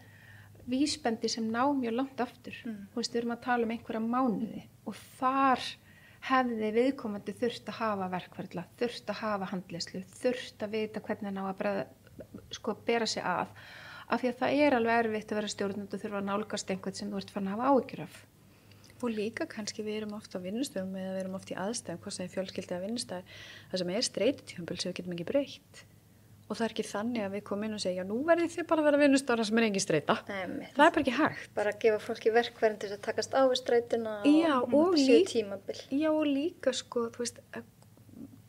vísbendi sem ná mjög langt aftur. Þú veist, við erum að tala einhverja mánuði og þar hefði viðkomandi þurft að hafa verkferla, þurft að hafa handleiðslu, þurft að vita hvernig hann á að bera sig af því að það alveg erfitt að vera stjórnandi og þurfa að nálgast einhvern sem þú ert farin að hafa áhyggjur af. Og líka kannski við erum oft á vinnustöðum eða við erum oft í aðstæðum, hvað sem fjölskyldi að vinnustæð, það sem streitutímabil sem við getum ekki breytt. Og það ekki þannig að við komum inn og segja, nú verðið þið bara að vera vinnustöðar sem engin streita. Það bara ekki hægt. Bara að gefa fólki verkfærin til að takast á við streituna og séu tímabil. Já, og líka sko, þú veist,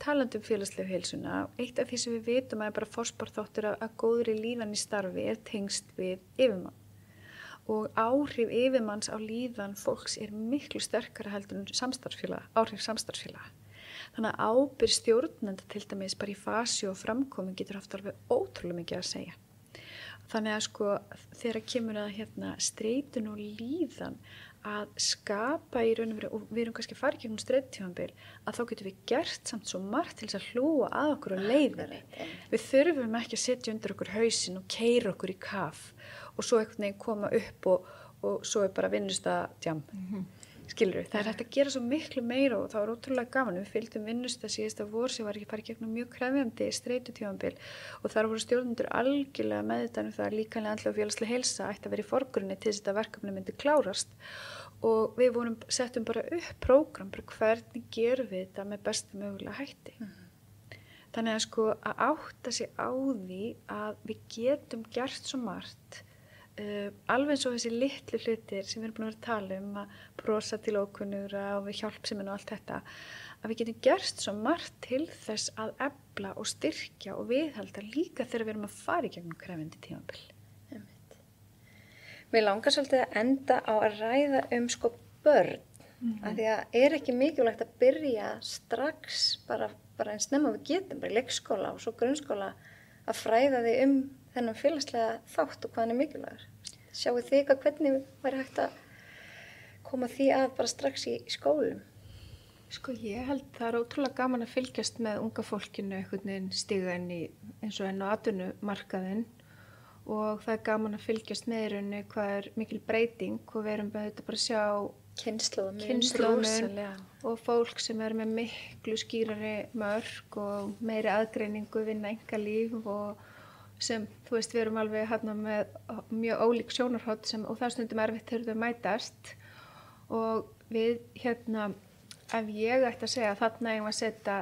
talandi félagslegu heilsuna, eitt af því sem við vitum að bara fórsporþáttur að góðri líðan í starfi tengst við yfirmann. Og áhrif yfirmanns á líðan fólks miklu sterkara heldur en áhrif samstarfsfélaga. Þannig að ábyrgð stjórnenda til dæmis bara í fasi og framkomin getur haft alveg ótrúlega mikið að segja. Þannig að sko þegar kemur að streitun og líðan að skapa í raun og veru, og við erum kannski farið gegnum streitutímabil, að þá getum við gert samt svo margt til þess að hlúa að okkur á leiðinni. Við þurfum ekki að setja undir okkur hausinn og keyra okkur í kaf og svo einhvern veginn koma upp og svo bara vinnustadjam. Skilurðu, það hægt að gera svo miklu meira og það var ótrúlega gaman. Við fylgdum vinnustað síðasta vor sem var ekki farið gegnum mjög krefjandi streitutímabil og þar voru stjórnendur algjörlega meðvitaðir það að líkamlega, andlega og félagslega heilsa ætti að vera í forgrunni til þess að verkefni myndi klárast og við settum bara upp prógram, bara hvernig gerum við þetta með bestu mögulega hætti. Þannig að sko að átta sig á því að við getum gert svo margt, alveg eins og þessi litlu hlutir sem við erum búin að vera að tala að brosa til ókunnugra og við hjálpsemin og allt þetta, að við getum gert svo margt til þess að efla og styrkja og viðhalda líka þegar við erum að fara í gegnum krefjandi tímabil. Mér langar svolítið að enda á að ræða sko börn, af því að ekki mikilvægt að byrja strax bara eins snemma við getum, bara í leikskóla og svo grunnskóla að fræða þig þennan félagslega þátt og hvað hann mikilvægur. Sjáu þið eitthvað hvernig væri hægt að koma því að bara strax í skólum? Sko ég held það er ótrúlega gaman að fylgjast með unga fólkinu einhvern veginn stiga inn í eins og enn á atvinnumarkaðinn og það er gaman að fylgjast með rauninni hvað er mikil breyting og við erum bara að sjá kynnslóðmun og fólk sem er með miklu skýrari mörk og meiri aðgreiningu vinna einkalíf og sem, þú veist, við erum alveg hérna með mjög ólík sjónarhorn og það er stundum erfitt þegar þau mætast og við ef ég ætti að segja þarna eigum að setja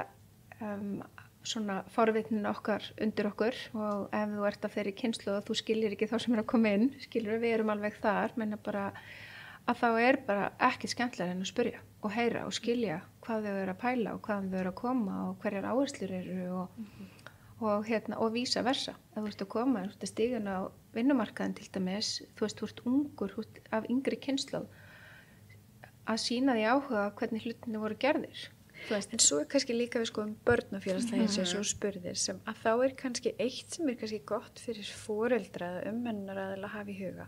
svona forvitnin okkar undir okkur og ef þú ert af þeirri kynslóð og þú skiljir ekki þá sem er að koma inn, skiljur við erum alveg þar, menna bara að þá er bara ekki skemmtilega en að spyrja og heyra og skilja hvað þau eru að pæla og hvaðan þau eru að koma og hverjar áherslur eru og vísa versa. Ef þú ert að koma, þú ert að stíga á vinnumarkaðin til dæmis, þú ert ungur, þú ert af yngri kynslóð, að sýna því áhuga hvernig hlutinni voru gerðir. En svo er kannski líka við sko börn og félagslega eins og svo spurðir sem að þá er kannski eitt sem er kannski gott fyrir foreldra eða umönnunaraðila að hafa í huga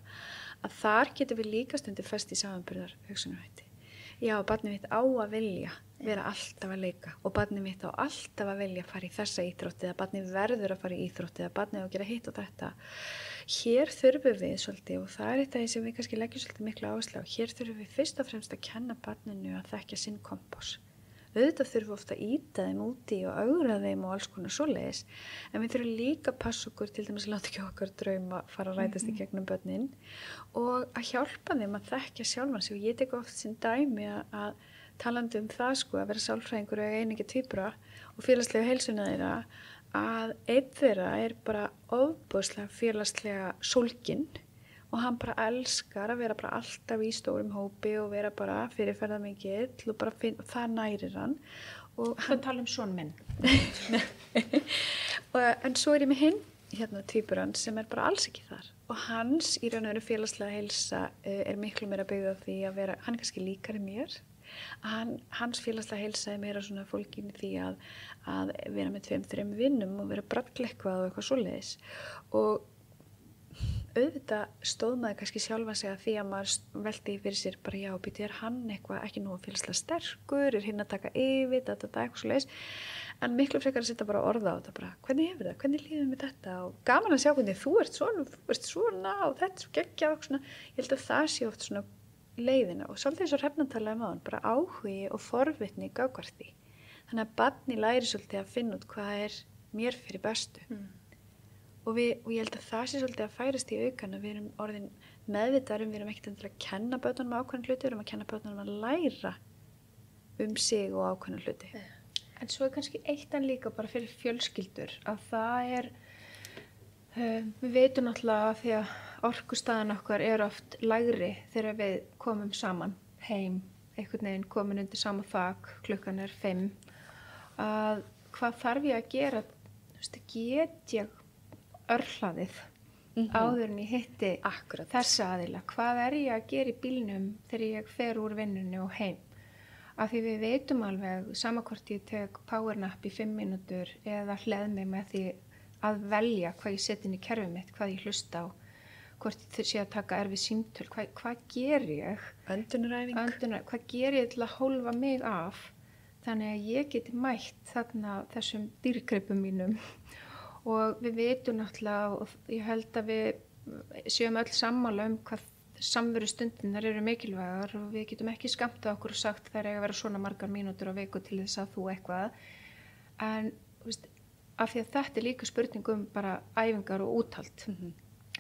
að þar getum við líka stundir fest í samanburðar hugsunarhætti. Já, barnið mitt á að vilja vera alltaf að leika og barnið mitt á alltaf að vilja fara í þessa íþrótt eða barnið verður að fara í íþrótt eða barnið á að gera hitt og þetta. Hér þurfum við svolítið og það er þetta sem við kannski leggjum svolítið miklu áherslu á. Hér þurfum við fyrst og fremst að kenna barninu að þekkja sinn kompás. Auðvitað þurfum við ofta að ýta þeim úti og augra þeim og alls konar svoleiðis en við þurfum líka að passa okkur til dæmis að láta ekki okkar drauma fara að rætast í gegnum börnin og að hjálpa þeim að þekkja sjálfan sig og ég tek oft sem dæmi að talandi það sko að vera sálfræðingur og eiginlega tvíbura og félagslega heilsuna þeirra að einn þeirra er bara ofboðslega félagslega sólginn og hann bara elskar að vera bara alltaf í stórum hópi og vera bara fyrirferðarmikill og bara það nærir hann. Og hann tala son minn. En svo er ég með hinn, tvíburan sem er bara alls ekki þar. Og hans í raun og veru félagslega heilsa er miklu meira byggð á því að vera, hann er kannski líkari mér. Hans félagslega heilsa er meira svona fólkin því að vera með 2-3 vinnum og vera brallekvað og eitthvað svoleiðis. Og auðvitað stóð maður kannski sjálfa sig að því að maður velti fyrir sér bara já, býtu er hann eitthvað ekki nógu félagslega sterkur, er hinn að taka yfir, þetta eitthvað svoleiðis, en miklu frekar að setja bara orða á þetta bara, hvernig hefur það, hvernig líður með þetta og gaman að sjá hvernig þú ert svona og þetta er svo geggjað og svona, ég held að það sé oft svona leiðina og svolítið eins og Hrefna talaði um áðan, bara áhugi og forvitni gagnvart því, þannig að barnið læri svolítið að finna út hvað er mér fyrir bestu. Og ég held að það sé svolítið að færast í aukan að við erum orðin meðvitaðar við erum ekkert endilega að kenna börnunum ákveðna hluti, við erum að kenna börnunum að læra sig og ákveðna hluti. En svo er kannski eitt en líka bara fyrir fjölskyldur að það er, við veitum náttúrulega því að orkustaðan okkar er oft lægri þegar við komum saman heim, einhvern veginn komin undir sama þak, klukkan er 5, að hvað þarf ég að gera, get ég örhlaðið áður en ég hitti þessa aðila. Hvað er ég að gera í bílnum þegar ég fer úr vinnunni og heim? Af því við veitum alveg, sama hvort ég tek powernap í 5 mínútur eða hleð mig með því að velja hvað ég set inn í kerfið mitt, hvað ég hlusta á, hvort ég sé að taka erfið símtöl, hvað ger ég? Öndunaræfing. Hvað ger ég til að hólfa mig af þannig að ég geti mætt þarna þessum dýrgripum mínum. Og við veitum náttúrulega og ég held að við séum öll sammála hvað samveru stundinar eru mikilvægar og við getum ekki skammtað okkur og sagt þær eiga að vera svona margar mínútur á viku til þess að þú eitthvað. En af því að þetta er líka spurning bara æfingar og úthald.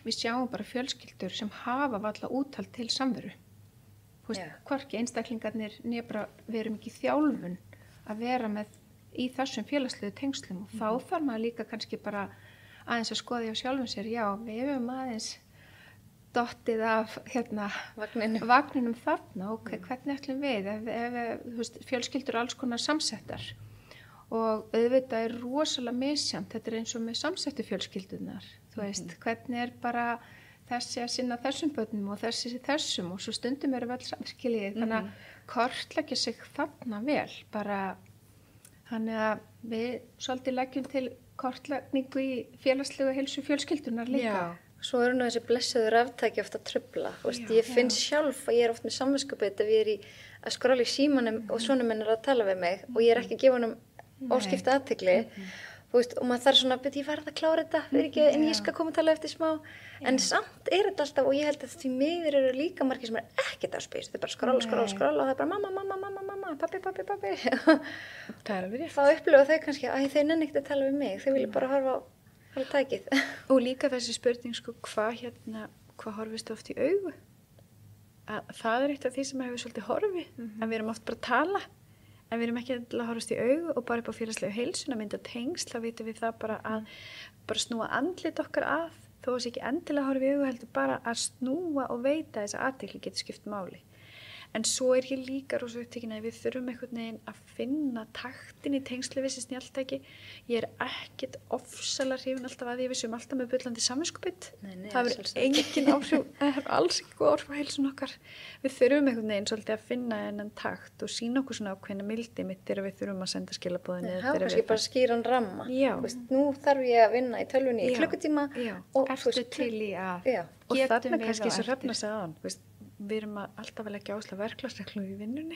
Við sjáum bara fjölskyldur sem hafa varla úthald til samveru. Hvorki einstaklingarnir við erum ekki í þjálfun að vera með í þessum félagslegu tengslum og þá þarf maður líka kannski bara aðeins að skoða á sjálfum sér, já, við hefum aðeins dottið af vagninum þarna, ok, hvernig ætlum við, ef þú veist, fjölskyldur alls konar samsettar og auðvitað er rosalega misjafnt, þetta eins og með samsettu fjölskyldunar, þú veist, hvernig bara þessi að sinna þessum börnum og þessum og svo stundum eru vel samskilið, þannig að kortleggja sig þarna vel, bara þannig að við svolítið leggjum til kortlegningu í félagslegu heilsu fjölskyldunar líka. Já, svo eru nú þessi blessuðu raftæki ofta að trufla, ég finn sjálf að ég er oft með samviskubit ef ég er að skrolla í símanum og sonur minn er að tala við mig og ég er ekki að gefa honum óskipta athygli, þú veist, og maður þarf svona að ég verð að klára þetta, en ég skal koma að tala eftir smá, en samt er þetta alltaf, og ég held að því miður eru líka margir sem er ekkert á spís, þau bara skrolla og það er bara mamma, pappi. Það er alveg rétt. Þá upplifa þau kannski að þau nenni ekkert að tala við mig, þau vilja bara horfa á tækið. Og líka þessi spurning, sko, hvað horfist oft í augu? Það er eitt af því sem hefur svolítið horfi, að við erum oft bara að tala, en við erum ekki að horfast í augu og bara upp á félagslegu heilsuna, mynda tengsl, þá vitum við það bara að bara snúa andlit okkar að, þó að ekki endilega horfa í augu heldur bara að snúa og veita þess að athygli getur skipt máli. En svo er ég líka rosa upptekin að við þurfum einhvern veginn að finna taktin í tengsli við þessi snjalltæki. Ég er ekkert ofsalega hrifin alltaf að ég vissum alltaf með bullandi samviskubit. Það er engin áhrif, það er alls ekki góð áhrif á heilsun okkar. Við þurfum einhvern veginn svolítið að finna þennan takt og sýna okkur svona ákveðna mildi mitt þegar við þurfum að senda skilaboðin. Já, kannski bara skýran ramma. Veist, nú þarf ég að vinna í tölvunni í klukkutíma. Og ertu til í að getum við kannski svo hrefna sig aðan, við erum alltaf að leggja áherslu á verklagsreglur í vinnunni.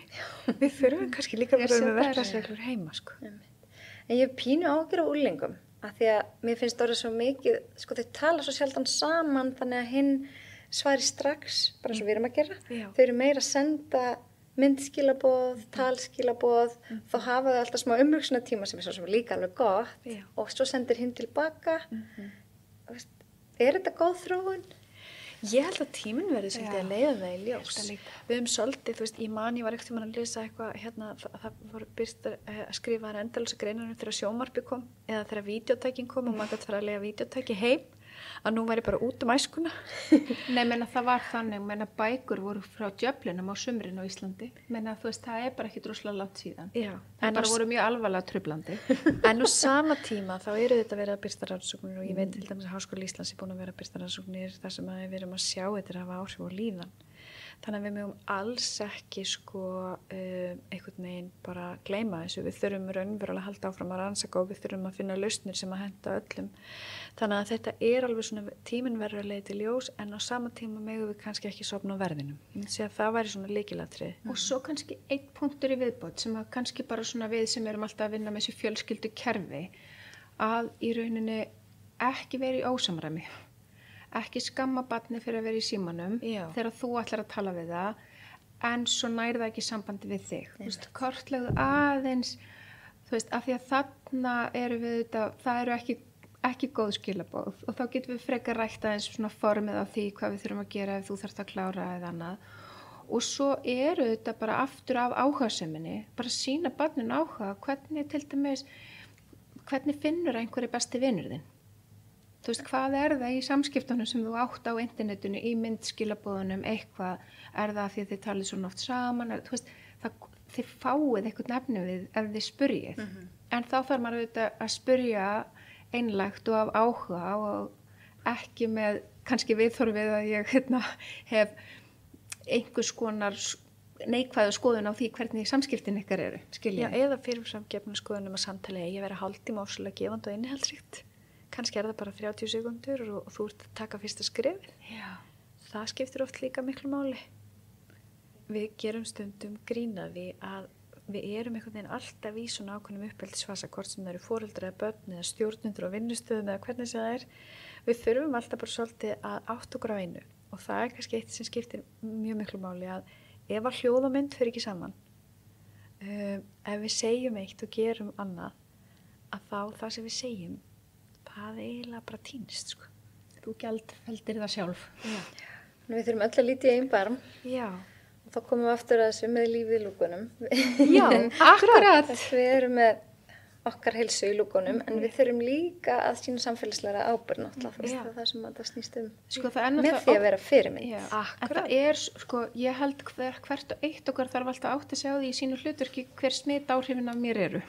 Við þurfum kannski líka að vera með verklagsreglur heima, sko. En ég pínu ágjur á úlingum, af því að mér finnst orðið svo mikið, sko, þau tala svo sjaldan saman, þannig að hinn svari strax, bara svo við erum að gera. Þau eru meira að senda myndskilaboð, talskilaboð, þá hafa þau alltaf smá umhugsunartíma sem er svo sem líka alveg gott og svo sendir hinn tilbaka. Er þetta góð þróun? Ég held að tíminn verði svolítið að leiða það í ljós. Við höfum svolítið, þú veist, ég var ekkert að lesa eitthvað, það voru að skrifa endalausa greinar þegar sjónvarpið kom eða þegar vídeótækin kom og maður gæti fara að lega vídeótæki heim, að nú væri bara út æskuna. Nei, menna það var þannig, menna bækur voru frá djöflinum á sumrin á Íslandi, menna þú veist, það er bara ekki droslega langt síðan. Það bara voru mjög alvarlega truflandi. En á sama tíma þá eru þetta verið að birta rannsóknir og ég veit til dæmis að Háskóli Íslands er búin að vera að birta rannsóknir þar sem við erum að sjá þetta hafa áhrif á líðan. Þannig að við mögum alls ekki einhvern veginn bara gleyma þessu. Við þurfum raunverulega að halda áfram að rannsaka og við þurfum að finna lausnir sem að henta öllum. Þannig að þetta er alveg svona tíminn verður að leiða til ljós en á sama tíma megum við kannski ekki sofna á verðinum. Ég myndi segja að það væri svona lykilatriði. Og svo kannski einn punktur í viðbót sem að kannski bara svona við sem erum alltaf að vinna með þessu fjölskyldu kerfi að í rauninni ekki vera í ósamræmi. Ekki skamma barni fyrir að vera í símanum þegar þú ætlar að tala við það en svo nær það ekki sambandi við þig. Þú veist, kortlegðu aðeins, þú veist, af því að þarna eru við þetta, það eru ekki góð skilaboð og þá getum við frekar rætt aðeins svona formið af því hvað við þurfum að gera ef þú þarft að klára eða annað. Og svo eru þetta bara aftur af áhugaseminni, bara sýna barninu áhuga, hvernig finnur einhverju besti vinur þinn? Þú veist, hvað er það í samskiptunum sem þú átt á internetinu, í myndskilabóðunum, eitthvað, er það því að þið talið svona oft saman, þú veist, þið fáið eitthvað nefnum við ef þið spyrjið. En þá þarf maður auðvitað að spyrja einlægt og af áhuga og ekki með, kannski viðþorfið að ég hef einhvers konar neikvæða skoðun á því hvernig samskiptin ykkar eru, skilja. Já, eða fyrirframgefna skoðun að samtali eigi að vera hálftíma ofsalega gefandi og innihaldsríkt. Kannski er það bara 30 sekundur og þú ert að taka fyrsta skrefið. Það skiptir oft líka miklu máli. Við gerum stundum grínaði að við erum einhvern veginn alltaf í svona ákveðnum uppeldisfasa, hvort sem það eru foreldrar eða börn eða stjórnendur á vinnustöðum eða hvernig sem það er. Við þurfum alltaf bara svolítið að átta okkur á einu og það er kannski eitt sem skiptir mjög miklu máli að ef að hljóð og mynd fer ekki saman, ef við segjum eitt og gerum annað, að þá það sem við segjum það er eiginlega bara týnist, sko. Þú gjaldfeldir það sjálf. Við þurfum öll að líti í einn barm. Og þá komum við aftur að þessu með lífið í lúkunum. Já, akkurat. Við erum með okkar heilsu í lúkunum, en við þurfum líka að sína samfélagslega ábyrgð náttúrulega, það er það sem það snýst Sko, það með því að vera fyrirmynd. Já, en það sko, ég held hvert og eitt okkar þarf alltaf átt að segja á því í sínu hlutverki hver smitáhrifin af mér eru.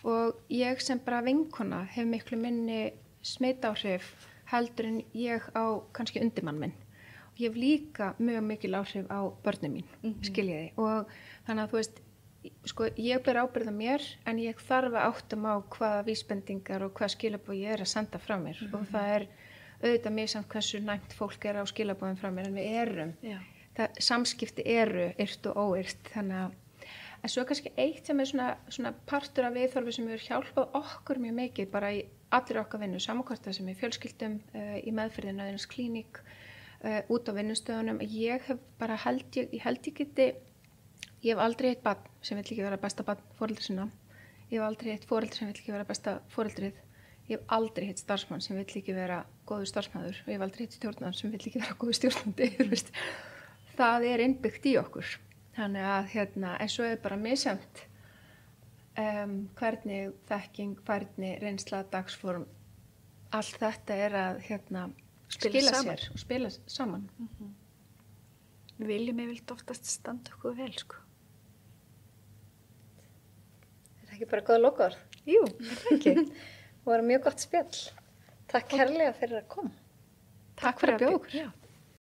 Og ég sem bara vinkona hef miklu minni smitáhrif heldur en ég á kannski undirmann minn. Og ég hef líka mjög mikil áhrif á börnum mín, skiljiði. Og þannig að þú veist, sko, ég ber ábyrgð á mér en ég þarf að áttum á hvaða vísbendingar og hvað skilabóð ég er að senda frá mér og það er auðvitað misjafnt hversu næmt fólk er á skilabóðum frá mér en við erum. Samskipti eru yrt og óyrt þannig að en svo kannski eitt sem er svona partur af viðhorfi sem hefur hjálpað okkur mjög mikið bara í allir okkar vinnu samankorta sem er fjölskyldum í meðferðin aðeins klíník út á vinnustöðunum ég hef bara ég hef aldrei eitt barn sem vill ekki vera besta barn foreldri sinna. Ég hef aldrei eitt foreldri sem vill ekki vera besta foreldrið. Ég hef aldrei eitt starfsmann sem vill ekki vera góður starfsmaður og ég hef aldrei eitt stjórnmann sem vill ekki vera góður stjórnandi. Það er innbyggt í okkur. Þannig að en svo er bara misjafnt hvernig þekking, hvernig reynsla, dagsform, allt þetta er að skila sér og spila saman. Við viljum yfirleitt oftast standa okkur vel, sko. Er það ekki bara góða lokaorð? Jú, ekki. Það var mjög gott spjall. Takk kærlega fyrir að koma. Takk fyrir að bjóða okkur.